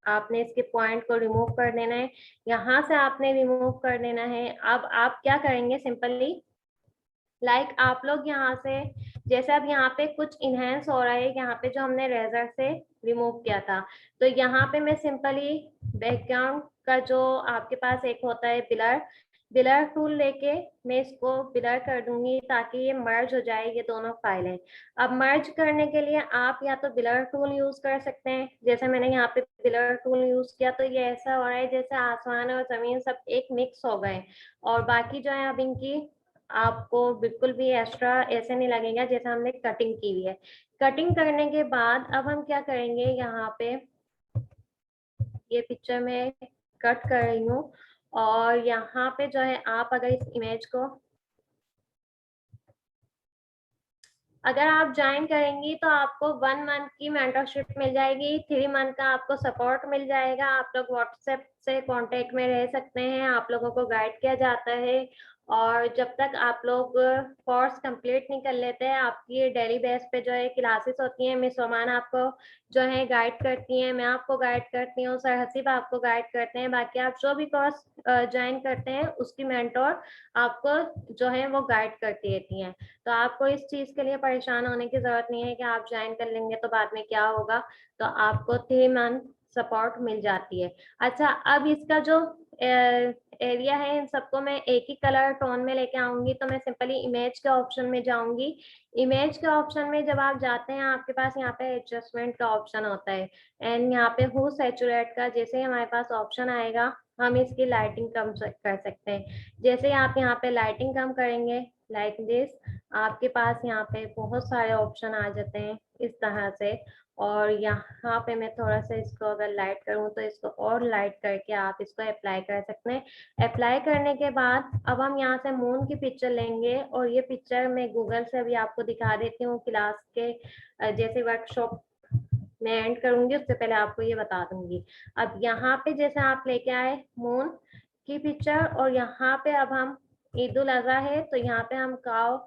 आपने इसके पॉइंट को रिमूव कर देना है। यहाँ से आपने रिमूव कर देना है। अब आप क्या करेंगे, सिंपली लाइक आप लोग यहाँ से, जैसे अब यहाँ पे कुछ इनहेंस हो रहा है, यहाँ पे जो हमने रेजर से रिमूव किया था, तो यहाँ पे मैं सिंपली बैकग्राउंड का जो आपके पास एक होता है बिलर, बिलर टूल लेके मैं इसको बिलर कर दूंगी ताकि ये मर्ज हो जाए ये दोनों फाइलें। अब मर्ज करने के लिए आप या तो बिलर टूल यूज कर सकते हैं, जैसे मैंने यहाँ पे बिलर टूल यूज किया, तो ये ऐसा हो रहा है जैसे आसमान और जमीन सब एक मिक्स हो गए। और बाकी जो है अब इनकी आपको बिल्कुल भी एक्स्ट्रा ऐसे नहीं लगेगा जैसे हमने कटिंग की हुई है। कटिंग करने के बाद अब हम क्या करेंगे, यहाँ पे ये पिक्चर में कट कर रही हूँ। और यहाँ पे जो है आप अगर इस इमेज को अगर आप ज्वाइन करेंगी तो आपको 1 मंथ की मेंटरशिप मिल जाएगी, 3 मंथ का आपको सपोर्ट मिल जाएगा। आप लोग व्हाट्सएप से कांटेक्ट में रह सकते हैं, आप लोगों को गाइड किया जाता है। और जब तक आप लोग कोर्स कंप्लीट नहीं कर लेते हैं, आपकी डेली बेस पे जो है क्लासेस होती हैं। मिस रोमान आपको जो है गाइड करती हैं, मैं आपको गाइड करती हूँ, सर हसीब आपको गाइड करते हैं। बाकी आप जो भी कोर्स ज्वाइन करते हैं उसकी मेंटोर आपको जो है वो गाइड करती रहती हैं। तो आपको इस चीज के लिए परेशान होने की जरूरत नहीं है कि आप ज्वाइन कर लेंगे तो बाद में क्या होगा। तो आपको 3 मंथ सपोर्ट मिल जाती है। अच्छा, अब इसका जो एरिया है, इन सबको मैं एक ही कलर टोन में लेके आऊंगी। तो मैं सिंपली इमेज के ऑप्शन में जाऊंगी। इमेज के ऑप्शन में जब आप जाते हैं, आपके पास यहाँ पे एडजस्टमेंट का ऑप्शन होता है। एंड यहाँ पे हु सैचुरेट का जैसे ही हमारे पास ऑप्शन आएगा, हम इसकी लाइटिंग कम कर सकते हैं। जैसे आप यहाँ पे लाइटिंग कम करेंगे लाइक दिस, आपके पास यहाँ पे बहुत सारे ऑप्शन आ जाते हैं इस तरह से। और यहाँ पे मैं थोड़ा सा इसको अगर लाइट करूँ तो इसको और लाइट करके आप इसको अप्लाई कर सकते हैं। अप्लाई करने के बाद अब हम यहाँ से मून की पिक्चर लेंगे। और ये पिक्चर मैं गूगल से अभी आपको दिखा देती हूँ क्लास के जैसे वर्कशॉप मैं एंड करूंगी उससे पहले आपको ये बता दूंगी। अब यहाँ पे जैसे आप लेके आए मून की पिक्चर, और यहाँ पे अब हम ईद उल अजहा है तो यहाँ पे हम काव,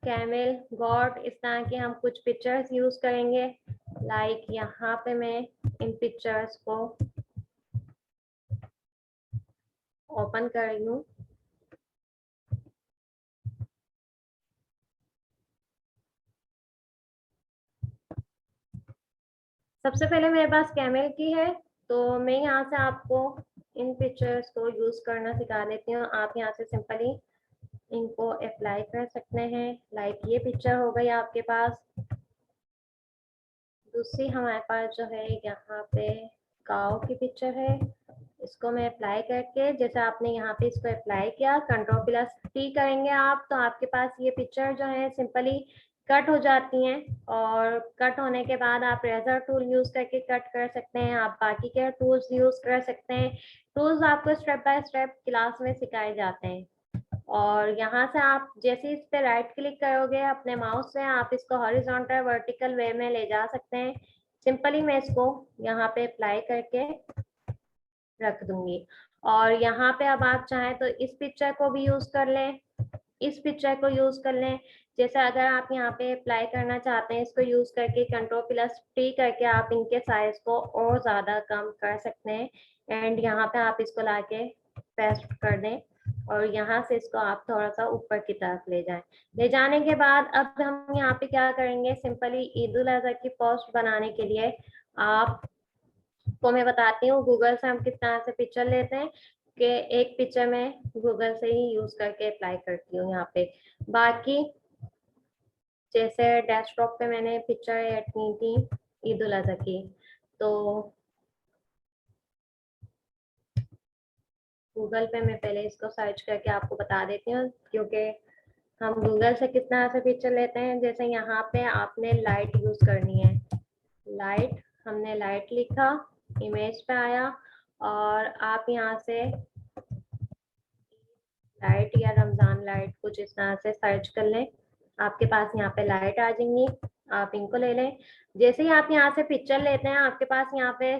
कैमल, गॉड, इस तरह के हम कुछ पिक्चर्स यूज करेंगे। लाइक यहाँ पे मैं इन पिक्चर्स को ओपन कर रही हूँ। सबसे पहले मेरे पास कैमल की है, तो मैं यहाँ से आपको इन पिक्चर्स को यूज करना सिखा देती हूँ। आप यहाँ से सिंपली इनको अप्लाई कर सकते हैं। लाइक ये पिक्चर हो गई आपके पास। दूसरी हमारे पास जो है यहाँ पे काऊ की पिक्चर है। इसको मैं अप्लाई करके, जैसे आपने यहाँ पे इसको अप्लाई किया, Ctrl+T करेंगे आप, तो आपके पास ये पिक्चर जो है सिंपली कट हो जाती हैं, और कट होने के बाद आप रेजर टूल यूज करके कट कर सकते हैं, आप बाकी के टूल्स यूज कर सकते हैं। टूल्स आपको स्टेप बाय स्टेप क्लास में सिखाए जाते हैं। और यहाँ से आप जैसे इस पे राइट क्लिक करोगे अपने माउस से, आप इसको हॉरिजॉन्टल वर्टिकल वे में ले जा सकते हैं। सिंपली मैं इसको यहाँ पे अप्लाई करके रख दूंगी। और यहाँ पे अब आप चाहें तो इस पिक्चर को भी यूज कर लें, इस पिक्चर को यूज कर लें। जैसे अगर आप यहाँ पे अप्लाई करना चाहते हैं, इसको यूज करके Ctrl+T करके आप इनके साइज को और ज्यादा कम कर सकते हैं। एंड यहाँ पे आप इसको लाके पेस्ट कर दें, और यहाँ से इसको आप थोड़ा सा ऊपर की तरफ ले जाएं। ले जाने के बाद अब हम यहाँ पे क्या करेंगे, सिंपली ईद उल अजहा की पोस्ट बनाने के लिए आप को मैं बताती हूँ गूगल से हम किस तरह से पिक्चर लेते हैं, कि एक पिक्चर में गूगल से ही यूज करके अप्लाई करती हूँ यहाँ पे। बाकी जैसे डेस्कटॉप पे मैंने पिक्चर ऐड की थी ईद उल अजहा की, तो गूगल पे मैं पहले इसको सर्च करके आपको बता देती हूँ, क्योंकि हम गूगल से किस तरह से पिक्चर लेते हैं। जैसे यहाँ पे आपने लाइट यूज करनी है, लाइट, हमने लाइट लिखा, इमेज पे आया, और आप यहाँ से लाइट या रमजान लाइट कुछ इस तरह से सर्च कर लें, आपके पास यहाँ पे लाइट आ जाएंगी, आप इनको ले लें। जैसे ही आप यहाँ से पिक्चर लेते हैं, आपके पास यहाँ पे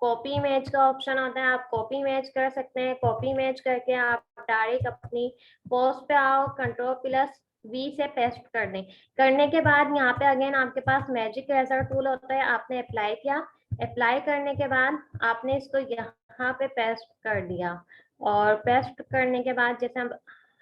कॉपी इमेज का ऑप्शन आता है, आप कॉपी इमेज कर सकते हैं। कॉपी इमेज करके आप डायरेक्ट अपनी पोस्ट पे आओ, Ctrl+V से पेस्ट कर दें। करने के बाद यहाँ पे अगेन आपके पास मैजिक इरेजर टूल होता है, आपने अप्लाई किया, अप्लाई करने के बाद आपने इसको यहाँ पे पेस्ट कर दिया। और पेस्ट करने के बाद जैसे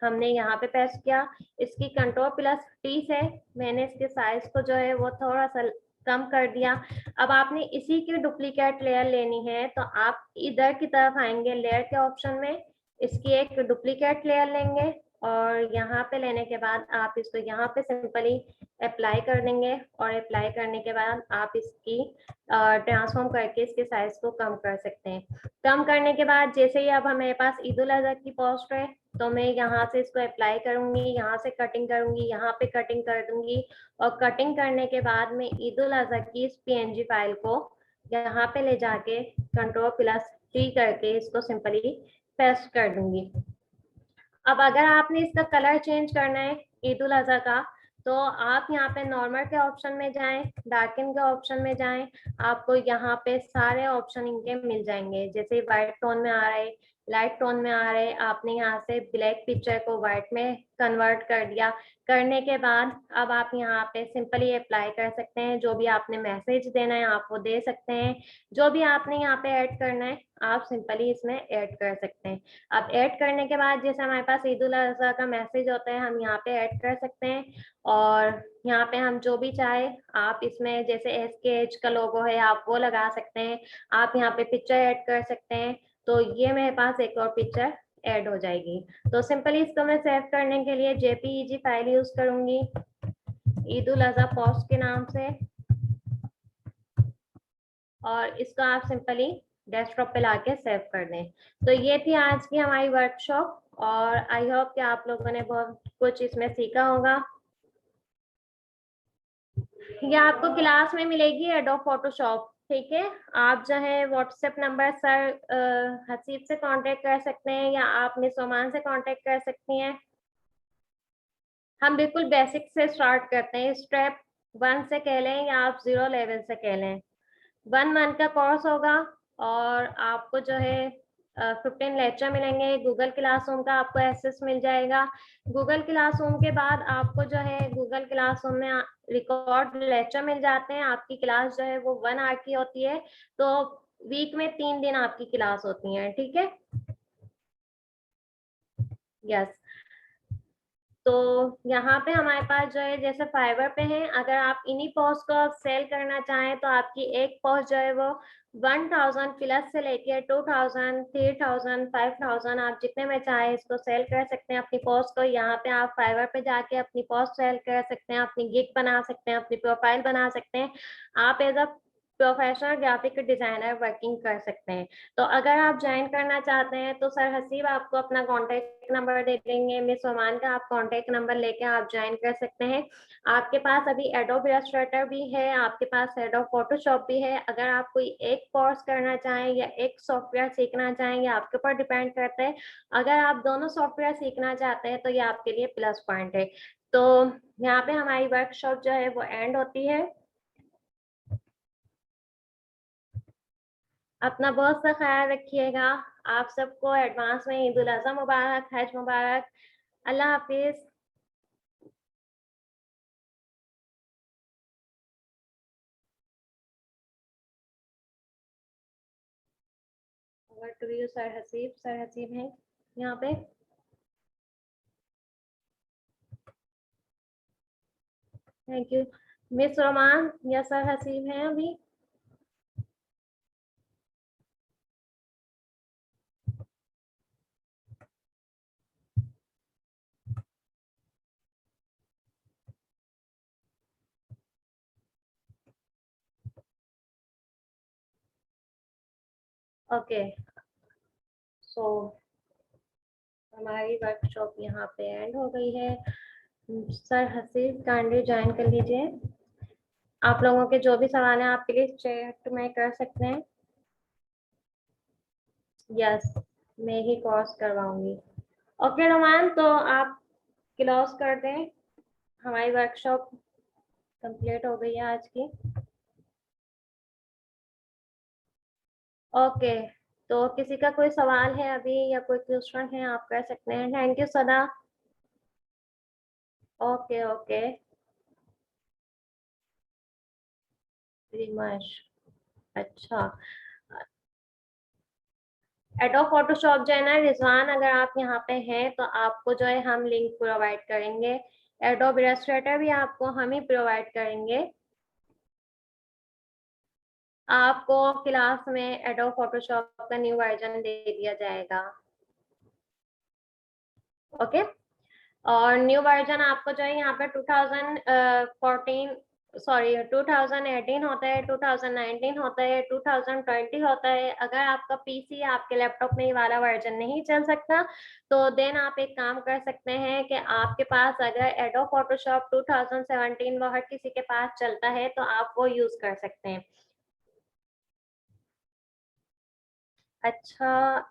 हमने यहाँ पे पेस्ट किया, इसकी Ctrl+T से मैंने इसके साइज को जो है वो थोड़ा सा कम कर दिया। अब आपने इसी की डुप्लीकेट लेयर लेनी है, तो आप इधर की तरफ आएंगे लेयर के ऑप्शन में, इसकी एक डुप्लीकेट लेयर लेंगे, और यहाँ पे लेने के बाद आप इसको यहाँ पे सिंपली अप्लाई कर देंगे। और अप्लाई करने के बाद आप इसकी ट्रांसफॉर्म करके इसके साइज को कम कर सकते हैं। कम करने के बाद जैसे ही अब हमारे पास ईद उल अजहा की पोस्ट है, तो मैं यहाँ से इसको अप्लाई करूंगी, यहाँ से कटिंग करूंगी, यहाँ पे कटिंग कर दूंगी, और कटिंग करने के बाद मैं ईद उल अजहा की इस PNG फाइल को यहाँ पे ले जाके Ctrl+T करके इसको सिंपली पेस्ट कर दूंगी। अब अगर आपने इसका कलर चेंज करना है ईद उल अजहा का, तो आप यहाँ पे नॉर्मल के ऑप्शन में जाएं, डार्कन के ऑप्शन में जाएं, आपको यहाँ पे सारे ऑप्शन इनके मिल जाएंगे। जैसे व्हाइट टोन में आ रहा है, लाइट टोन में आ रहे, आपने यहाँ से ब्लैक पिक्चर को व्हाइट में कन्वर्ट कर दिया। करने के बाद अब आप यहाँ पे सिंपली अप्लाई कर सकते हैं, जो भी आपने मैसेज देना है आप वो दे सकते हैं, जो भी आपने यहाँ पे ऐड करना है आप सिंपली इसमें ऐड कर सकते हैं। अब ऐड करने के बाद जैसे हमारे पास ईद उल अजहा का मैसेज होता है, हम यहाँ पे ऐड कर सकते हैं। और यहाँ पे हम जो भी चाहे आप इसमें, जैसे SKH का लोगो है आप वो लगा सकते हैं, आप यहाँ पे पिक्चर ऐड कर सकते हैं। तो ये मेरे पास एक और पिक्चर ऐड हो जाएगी। तो सिंपली इसको मैं सेव करने के लिए JPEG फाइल यूज करूंगी ईद उल अजहा पोस्ट के नाम से, और इसको आप सिंपली डेस्कटॉप पे लाके सेव कर दें। तो ये थी आज की हमारी वर्कशॉप, और आई होप कि आप लोगों ने बहुत कुछ इसमें सीखा होगा। ये आपको क्लास में मिलेगी एडोब फोटोशॉप, ठीक है। आप जो है व्हाट्सएप नंबर सर हसीब से कांटेक्ट कर सकते हैं, या आप मिस ओमान से कांटेक्ट कर सकती हैं। हम बिल्कुल बेसिक से स्टार्ट करते हैं, स्टेप 1 से कह लें या आप 0 लेवल से कह लें। 1 मंथ का कोर्स होगा, और आपको जो है 15 लेक्चर मिलेंगे। गूगल क्लासरूम का आपको एक्सेस मिल जाएगा। गूगल क्लासरूम के बाद आपको जो है गूगल क्लासरूम में रिकॉर्ड लेक्चर मिल जाते हैं। आपकी क्लास जो है वो 1 आवर की होती है, तो वीक में 3 दिन आपकी क्लास होती है, ठीक है। यस, तो यहाँ पे हमारे पास जो है जैसे फाइवर पे है, अगर आप इन्हीं पोस्ट को आप सेल करना चाहें, तो आपकी एक पोस्ट जो है वो 1000 प्लस से लेके 2000, 3000, 5000 आप जितने में चाहे इसको सेल कर सकते हैं अपनी पोस्ट को। यहाँ पे आप फाइवर पे जाके अपनी पोस्ट सेल कर सकते हैं, अपनी गिग बना सकते हैं, अपनी प्रोफाइल बना सकते हैं। आप as a professional graphic designer working कर सकते हैं। तो अगर आप ज्वाइन करना चाहते हैं तो सर हसीब आपको अपना कॉन्टेक्ट नंबर दे देंगे, मिस ओमान का आप कॉन्टेक्ट नंबर लेके आप ज्वाइन कर सकते हैं। आपके पास अभी एडोब इलस्ट्रेटर भी है, आपके पास एडोब फोटोशॉप भी है। अगर आप कोई एक कोर्स करना चाहें या एक सॉफ्टवेयर सीखना चाहें, ये आपके ऊपर डिपेंड करता है। अगर आप दोनों सॉफ्टवेयर सीखना चाहते हैं तो ये आपके लिए प्लस पॉइंट है। तो यहाँ पे हमारी वर्कशॉप जो है वो एंड होती है। अपना बहुत सा ख्याल रखिएगा। आप सबको एडवांस में ईद उल अज़हा मुबारक, हज मुबारक। अल्लाह हाफिज। Over to you sir Haseeb. Sir Haseeb है यहाँ पे। Thank you. मिस रोमान या सर हसीब हैं अभी? ओके, सो हमारी वर्कशॉप यहाँ पे एंड हो गई है। सर हसीब काइंडली ज्वाइन कर लीजिए। आप लोगों के जो भी सवाल हैं आपके लिए चैट में कर सकते हैं। यस, मैं ही कोर्स करवाऊंगी। ओके रोमान, तो आप क्लोज कर दें। हमारी वर्कशॉप कंप्लीट हो गई है आज की। ओके, तो किसी का कोई सवाल है अभी या कोई क्वेश्चन है आप कर सकते हैं। थैंक यू सदा। Okay okay, very much. अच्छा, एडोब फोटोशॉप जो है ना रिजवान, अगर आप यहाँ पे हैं तो आपको जो है हम लिंक प्रोवाइड करेंगे। एडोब इलस्ट्रेटर भी आपको हम ही प्रोवाइड करेंगे। आपको क्लास में एडोब फोटोशॉप का न्यू वर्जन दे दिया जाएगा। ओके, और न्यू वर्जन आपको जो है यहाँ पे 2014 सॉरी 2018 होता है, 2019 होता है, 2020 होता है। अगर आपका पीसी आपके लैपटॉप में ये वाला वर्जन नहीं चल सकता तो देन आप एक काम कर सकते हैं कि आपके पास अगर एडोब फोटोशॉप 2017 वो हर किसी के पास चलता है तो आप वो यूज कर सकते हैं। अच्छा,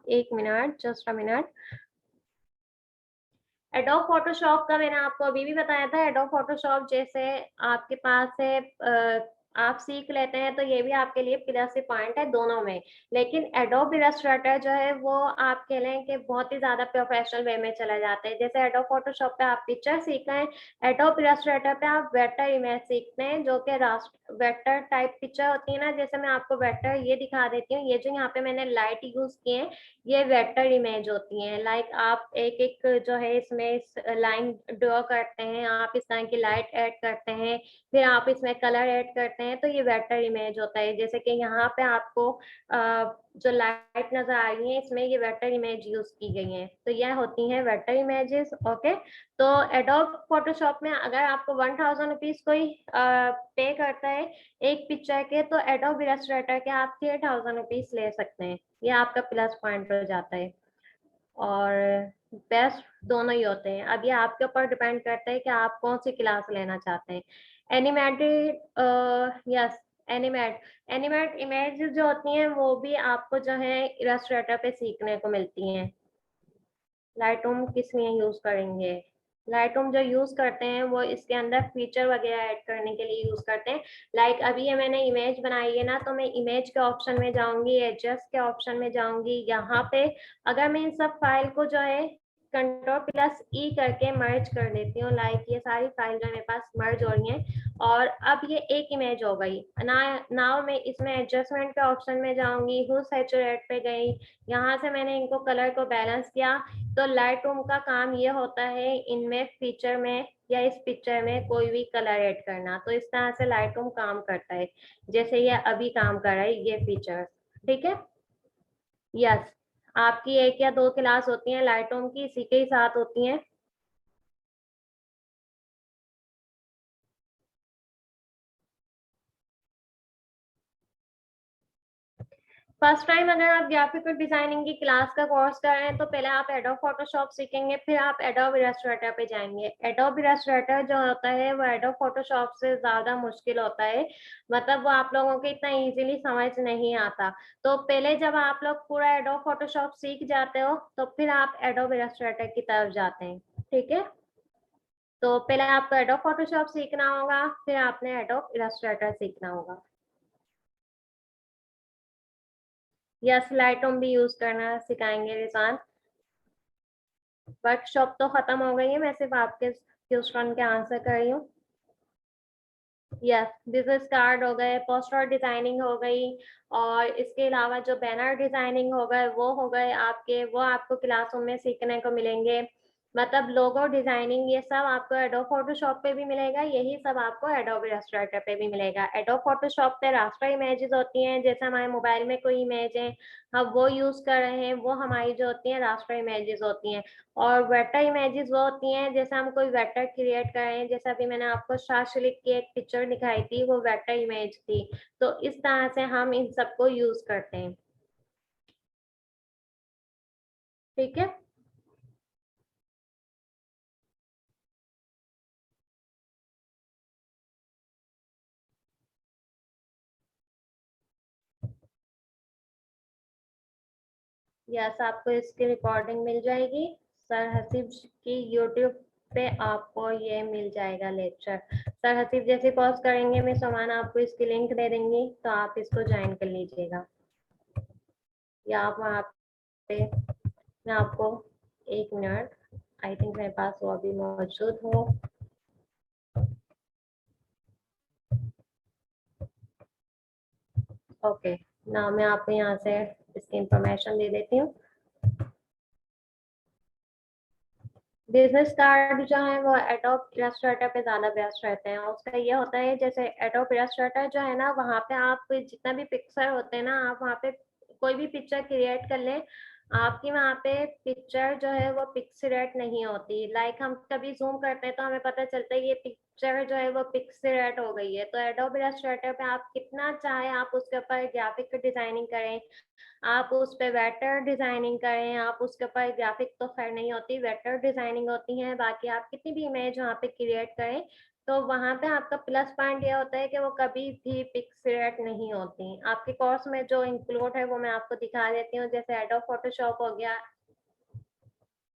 एक minute, just a minute. Adobe Photoshop का मैंने आपको अभी भी बताया था। एडोब फोटोशॉप जैसे आपके पास है, आप सीख लेते हैं तो ये भी आपके लिए प्लस पॉइंट है दोनों में। लेकिन एडोब इलस्ट्रेटर जो है वो आप कह लें कि बहुत ही ज्यादा प्रोफेशनल वे में चला जाता है। जैसे एडोब फोटोशॉप पे आप पिक्चर सीख रहे हैं, एडोब इलस्ट्रेटर पे आप वेक्टर इमेज सीखते हैं, जो कि रास्टर वेक्टर टाइप पिक्चर होती है ना। जैसे मैं आपको वेक्टर ये दिखा देती हूँ, ये जो यहाँ पे मैंने लाइट यूज किए हैं ये वेक्टर इमेज होती हैं। लाइक आप एक एक जो है इसमें लाइन ड्रॉ करते हैं, आप इस तरह की लाइट ऐड करते हैं, फिर आप इसमें कलर ऐड करते हैं, तो ये वेक्टर इमेज होता है। जैसे कि यहाँ पे आपको जो लाइट नजर आ रही है इसमें ये वेक्टर इमेज यूज की गई है, तो यह होती हैं वेक्टर इमेजेस। ओके, तो एडोब फोटोशॉप में अगर आपको 1000 रुपीज कोई पे करता है एक पिक्चर के, तो एडोब इलस्ट्रेटर के आप 3000 रुपीज ले सकते हैं। ये आपका प्लस पॉइंट हो जाता है। और बेस्ट दोनों ही होते हैं। अब ये आपके ऊपर डिपेंड करता है कि आप कौन सी क्लास लेना चाहते हैं। Animated, yes, animate animate image जो होती हैं वो भी आपको जो है इलस्ट्रेटर पे सीखने को मिलती हैं। लाइटरूम किस लिए यूज करेंगे? लाइटरूम जो यूज करते हैं वो इसके अंदर फीचर वगैरह ऐड करने के लिए यूज करते हैं। लाइक अभी ये मैंने इमेज बनाई है ना, तो मैं इमेज के ऑप्शन में जाऊंगी, एडजस्ट के ऑप्शन में जाऊंगी। यहाँ पे अगर मैं इन सब फाइल को जो है कंट्रोल प्लस ई करके मर्ज कर देती हूँ, लाइक ये सारी फाइल जो मेरे पास मर्ज हो रही हैं और अब ये एक इमेज हो गई ना। नाउ मैं इसमें एडजस्टमेंट के ऑप्शन में जाऊंगी, हु सैचुरेट पे गई, यहाँ से मैंने इनको कलर को बैलेंस किया। तो लाइट रूम का काम ये होता है इनमें फीचर में या इस पिक्चर में कोई भी कलर ऐड करना। तो इस तरह से लाइट रूम काम करता है, जैसे ये अभी काम कर रहा है ये फीचर। ठीक है, यस। आपकी एक या दो क्लास होती हैं लाइट रूम की, इसी के ही साथ होती हैं। फर्स्ट टाइम अगर आप ग्राफिकल डिजाइनिंग की क्लास का कोर्स कर रहे हैं तो पहले आप एडोब फोटोशॉप सीखेंगे, फिर आप एडोब इलस्ट्रेटर पे जाएंगे। एडोब इलस्ट्रेटर जो होता है वो एडोब फोटोशॉप से ज्यादा मुश्किल होता है, मतलब वो आप लोगों को इतना इजीली समझ नहीं आता। तो पहले जब आप लोग पूरा एडोब फोटोशॉप सीख जाते हो तो फिर आप एडोब इलस्ट्रेटर की तरफ जाते हैं, ठीक है। तो पहले आपको एडोब फोटोशॉप सीखना होगा, फिर आपने एडोब इलस्ट्रेटर सीखना होगा, या लाइटरूम भी यूज करना सिखाएंगे रिजान। वर्कशॉप तो खत्म हो गई है, मैं सिर्फ आपके क्वेश्चन के आंसर कर रही हूँ। यस, बिजनेस कार्ड हो गए, पोस्टर डिजाइनिंग हो गई, और इसके अलावा जो बैनर डिजाइनिंग हो गए वो हो गए आपके, वो आपको क्लासों में सीखने को मिलेंगे। मतलब लोगो डिजाइनिंग ये सब आपको एडोब फोटोशॉप पे भी मिलेगा, यही सब आपको एडोब इलस्ट्रेटर पे भी मिलेगा। एडोब फोटोशॉप पे रास्टर इमेजेस होती हैं, जैसे हमारे मोबाइल में कोई इमेज है हम वो यूज कर रहे हैं, वो हमारी जो होती हैं रास्टर इमेजेस होती हैं। और वेक्टर इमेजेस वो होती हैं जैसे हम कोई वेक्टर क्रिएट कर रहे हैं, जैसे अभी मैंने आपको शाशलिक की एक पिक्चर दिखाई थी, वो वेक्टर इमेज थी। तो इस तरह से हम इन सबको यूज करते हैं, ठीक है। यस, आपको इसकी रिकॉर्डिंग मिल जाएगी, सर हसीब की यूट्यूब पे आपको ये मिल जाएगा लेक्चर। सर हसीब जैसे पॉज करेंगे मैं समान आपको इसकी लिंक दे देंगी, तो आप इसको ज्वाइन कर लीजिएगा, या आप वहाँ पे, मैं आपको 1 मिनट, आई थिंक मेरे पास वो अभी मौजूद हो। ओके, ना मैं आपको यहाँ से इसकी इंफॉर्मेशन दे देती हूँ। बिजनेस कार्ड जो है वो एडोब इलस्ट्रेटर पे ज्यादा बेस्ट रहते हैं। उसका ये होता है जैसे एडोब इलस्ट्रेटर जो है ना, वहाँ पे आप जितना भी पिक्चर होते हैं ना, आप वहाँ पे कोई भी पिक्चर क्रिएट कर लें, आपकी वहाँ पे पिक्चर जो है वो पिक्सेलेट नहीं होती। लाइक हम कभी जूम करते हैं तो हमें पता चलता है ये पिक्चर जो है वो पिक्सेलेट हो गई है। तो एडोब इलस्ट्रेटर पे आप कितना चाहे आप उसके ऊपर ग्राफिक डिजाइनिंग करें, आप उस पे वेक्टर डिजाइनिंग करें, आप उसके ऊपर ग्राफिक तो खैर नहीं होती, वेक्टर डिजाइनिंग होती है। बाकी आप कितनी भी इमेज वहाँ पे क्रिएट करें, तो वहाँ पे आपका प्लस पॉइंट ये होता है कि वो कभी भी पिक्सेलेट नहीं होती। आपके कोर्स में जो इंक्लूड है वो मैं आपको दिखा देती हूँ, जैसे एडोब फोटोशॉप हो गया,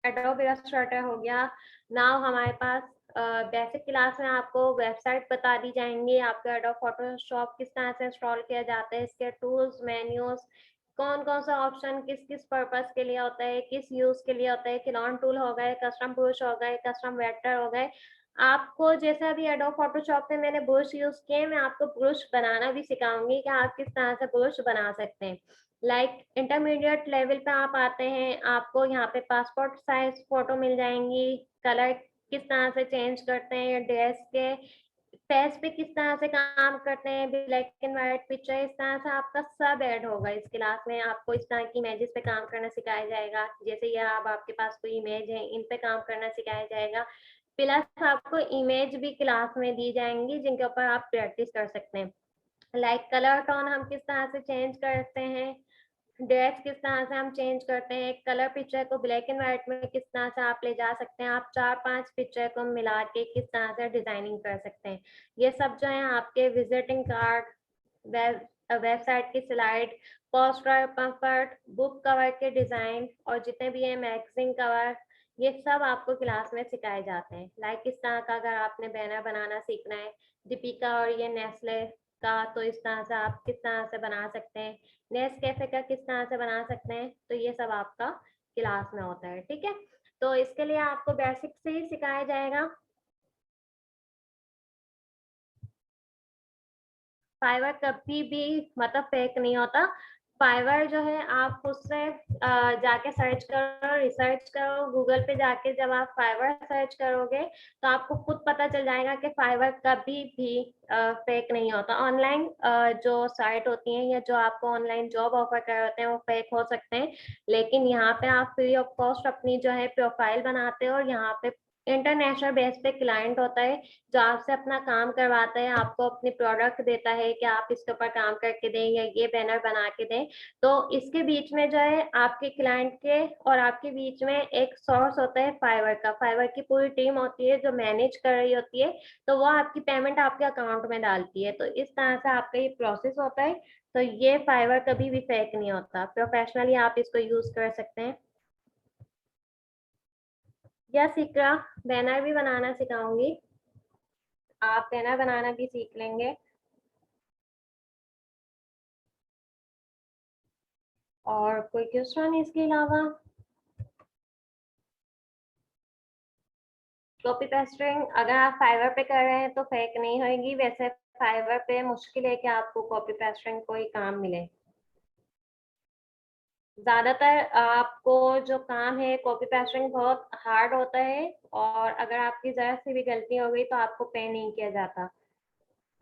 एडोब इलस्ट्रेटर हो गया। नाउ हमारे पास बेसिक क्लास में आपको वेबसाइट बता दी जाएंगी, आपको एडोब फोटोशॉप किस तरह से इंस्टॉल किया जाता है, इसके टूल्स, मेन्यूज, कौन कौन सा ऑप्शन किस किस पर्पस के लिए होता है, किस यूज के लिए होता है, क्लोन टूल हो गए, कस्टम ब्रश हो गए, कस्टम वेक्टर हो गए। आपको जैसे अभी एडोब फोटोशॉप में मैंने ब्रश यूज किए, मैं आपको ब्रश बनाना भी सिखाऊंगी कि आप किस तरह से ब्रश बना सकते हैं। लाइक इंटरमीडिएट लेवल पे आप आते हैं, आपको यहाँ पे पासपोर्ट साइज फोटो मिल जाएंगी, कलर किस तरह से चेंज करते हैं, ड्रेस के फेस पे किस तरह से काम करते हैं, ब्लैक एंड व्हाइट पिक्चर, इस तरह से आपका सब ऐड होगा इस क्लास में। आपको इस तरह की इमेजेस पे काम करना सिखाया जाएगा, जैसे ये अब आपके पास कोई इमेज है, इन पे काम करना सिखाया जाएगा। प्लस आपको इमेज भी क्लास में दी जाएंगी जिनके ऊपर आप प्रैक्टिस कर सकते हैं। लाइक कलर टोन हम किस तरह से चेंज करते हैं, ड्रेस किस तरह से हम चेंज करते हैं, कलर पिक्चर को ब्लैक एंड व्हाइट में किस तरह से आप ले जा सकते हैं, आप 4-5 पिक्चर को मिला के किस तरह से डिजाइनिंग कर सकते हैं। ये सब जो है आपके विजिटिंग कार्ड, वेबसाइट की स्लाइड, पोस्टर, पंफर्ट, बुक कवर के डिजाइन, और जितने भी है मैगजीन कवर, ये सब आपको क्लास में सिखाए जाते हैं। लाइक इस तरह का अगर आपने बैनर बनाना सीखना है दीपिका और ये नेस्ले का, तो इस तरह से आप किस तरह से बना सकते हैं, नेस कैफे का किस तरह से बना सकते हैं, तो ये सब आपका क्लास में होता है, ठीक है। तो इसके लिए आपको बेसिक से ही सिखाया जाएगा। फाइवर कभी भी मतलब फेक नहीं होता। फाइवर जो है आप उससे जाके सर्च करो, रिसर्च करो गूगल पे जाके, जब आप फाइवर सर्च करोगे तो आपको खुद पता चल जाएगा कि फाइवर कभी भी फेक नहीं होता। ऑनलाइन जो साइट होती हैं या जो आपको ऑनलाइन जॉब ऑफर कर रहे होते हैं वो फेक हो सकते हैं, लेकिन यहाँ पे आप फ्री ऑफ कॉस्ट अपनी जो है प्रोफाइल बनाते हो और यहाँ पे इंटरनेशनल बेस पे क्लाइंट होता है जो आपसे अपना काम करवाता है, आपको अपनी प्रोडक्ट देता है कि आप इसके ऊपर काम करके दें या ये बैनर बना के दें। तो इसके बीच में जो है आपके क्लाइंट के और आपके बीच में एक सोर्स होता है फाइवर का। फाइवर की पूरी टीम होती है जो मैनेज कर रही होती है, तो वो आपकी पेमेंट आपके अकाउंट में डालती है। तो इस तरह से आपका ये प्रोसेस होता है। तो ये फाइवर कभी भी फेक नहीं होता, प्रोफेशनली आप इसको यूज कर सकते हैं। या सीखा, बैनर भी बनाना सिखाऊंगी, आप बैनर बनाना भी सीख लेंगे। और कोई क्वेश्चन इसके अलावा? कॉपी पेस्टिंग अगर आप फाइवर पे कर रहे हैं तो फेक नहीं होगी। वैसे फाइवर पे मुश्किल है कि आपको कॉपी पेस्टिंग कोई काम मिले। ज्यादातर आपको जो काम है कॉपी पेस्टिंग बहुत हार्ड होता है, और अगर आपकी जरा सी भी गलती हो गई तो आपको पे नहीं किया जाता।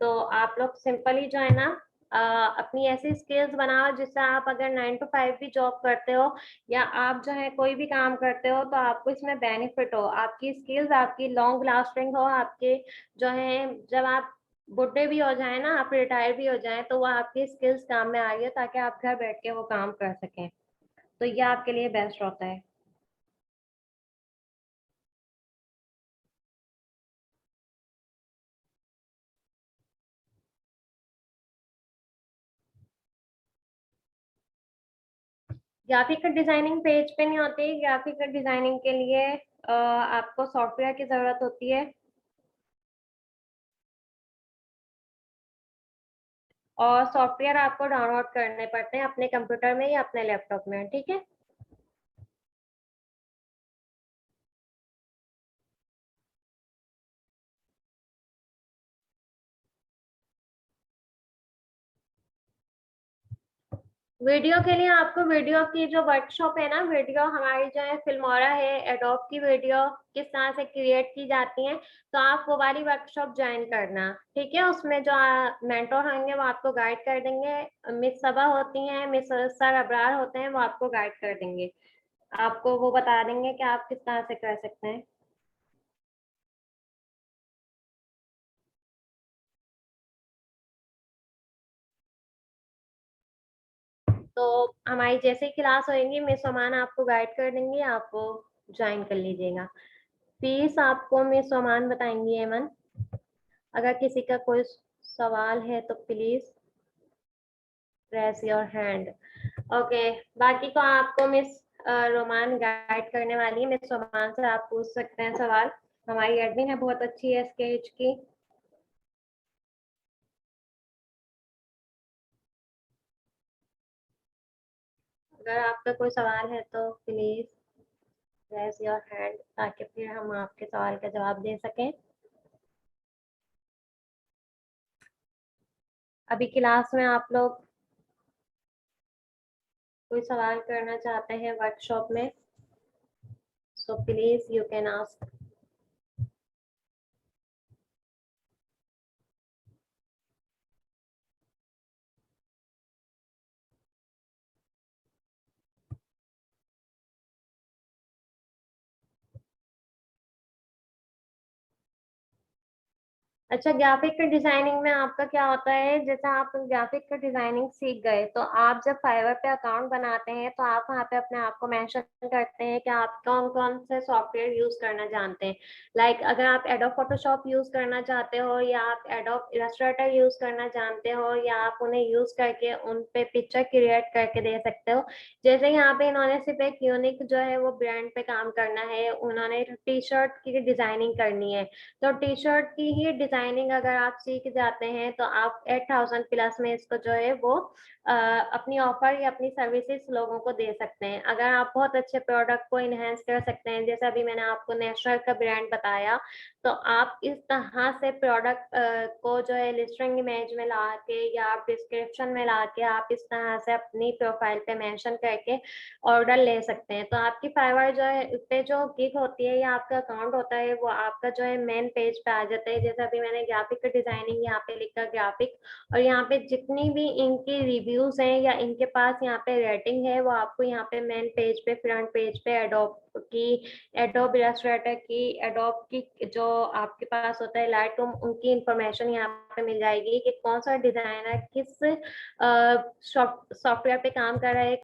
तो आप लोग सिंपली जो है ना अपनी ऐसी स्किल्स बनाओ जिससे आप अगर 9 to 5 भी जॉब करते हो या आप जो है कोई भी काम करते हो तो आपको इसमें बेनिफिट हो, आपकी स्किल्स आपकी लॉन्ग लास्टिंग हो, आपके जो है जब आप बुढ़े भी हो जाए ना, आप रिटायर भी हो जाए, तो वो आपकी स्किल्स काम में आ रही है ताकि आप घर बैठ के वो काम कर सकें। तो ये आपके लिए बेस्ट होता है। ग्राफिक डिजाइनिंग पेज पे नहीं होती। ग्राफिक डिजाइनिंग के लिए आपको सॉफ्टवेयर की जरूरत होती है, और सॉफ्टवेयर आपको डाउनलोड करने पड़ते हैं अपने कंप्यूटर में या अपने लैपटॉप में, ठीक है। वीडियो के लिए आपको वीडियो की जो वर्कशॉप है ना, वीडियो हमारी जो है फिल्मोरा है, एडोब की वीडियो किस तरह से क्रिएट की जाती है, तो आप वो वाली वर्कशॉप ज्वाइन करना, ठीक है। उसमें जो मेंटोर होंगे वो आपको गाइड कर देंगे। मिस सबा होती हैं, मिस सर अबरार होते हैं, वो आपको गाइड कर देंगे, आपको वो बता देंगे कि आप किस तरह से कर सकते हैं। तो हमारी जैसे ही क्लास होएगी मिस ओमान आपको गाइड कर देंगी, आप वो ज्वाइन कर लीजिएगा। फीस आपको मिस ओमान बताएंगी एमन। अगर किसी का कोई सवाल है तो please press your hand. Okay, बाकी को आपको मिस रोमान गाइड करने वाली है। मिस रोमान से आप पूछ सकते हैं सवाल, हमारी एडमिन है, बहुत अच्छी है स्केच की। अगर आपका कोई सवाल है तो प्लीज प्रेस योर हैंड, ताकि फिर हम आपके सवाल का जवाब दे सकें। अभी क्लास में आप लोग कोई सवाल करना चाहते हैं वर्कशॉप में, so please you can ask. अच्छा, ग्राफिक का डिजाइनिंग में आपका क्या होता है, जैसे आप ग्राफिक का डिजाइनिंग सीख गए तो आप जब फाइवर पे अकाउंट बनाते हैं तो आप वहाँ पे अपने आप को मेंशन करते हैं कि आप कौन कौन से सॉफ्टवेयर यूज करना जानते हैं। लाइक अगर आप एडोब फोटोशॉप यूज करना चाहते हो या आप एडोब इलस्ट्रेटर यूज करना जानते हो, या आप उन्हें यूज करके उन पे पिक्चर क्रिएट करके दे सकते हो। जैसे यहाँ पे इन्होंने सिर्फ एक यूनिक जो है वो ब्रांड पे काम करना है, उन्होंने टी शर्ट की डिजाइनिंग करनी है। तो टी शर्ट की ही डिजाइनिंग अगर आप सीख जाते हैं तो आप 8,000 प्लस में इसको जो है वो अपनी ऑफर या अपनी सर्विसेज लोगों को दे सकते हैं। अगर आप बहुत अच्छे प्रोडक्ट को इनहेंस कर सकते हैं, जैसे अभी मैंने आपको नेशनल का ब्रांड बताया, तो आप इस तरह से प्रोडक्ट को जो है लिस्टिंग इमेज में ला के या आप डिस्क्रिप्शन में ला के आप इस तरह से अपनी प्रोफाइल पे मेंशन करके ऑर्डर ले सकते हैं। तो आपकी फाइवर जो है उस पे जो गिग होती है या आपका अकाउंट होता है वो आपका जो है मेन पेज पे आ जाता है। जैसे अभी मैंने ग्राफिक का डिजाइनिंग यहाँ पे लिखा ग्राफिक, और यहाँ पे जितनी भी इनकी रिव्यूज हैं या इनके पास यहाँ पे रेटिंग है वो आपको यहाँ पे मेन पेज पे, फ्रंट पेज पे एडोब इलस्ट्रेटर की, एडोब की जो आपके पास होता है लाइटरूम, उनकी इंफॉर्मेशन यहाँ पे मिल जाएगी कि कौन सा डिजाइनर किस सॉफ्टवेयर पे काम कर रहा है,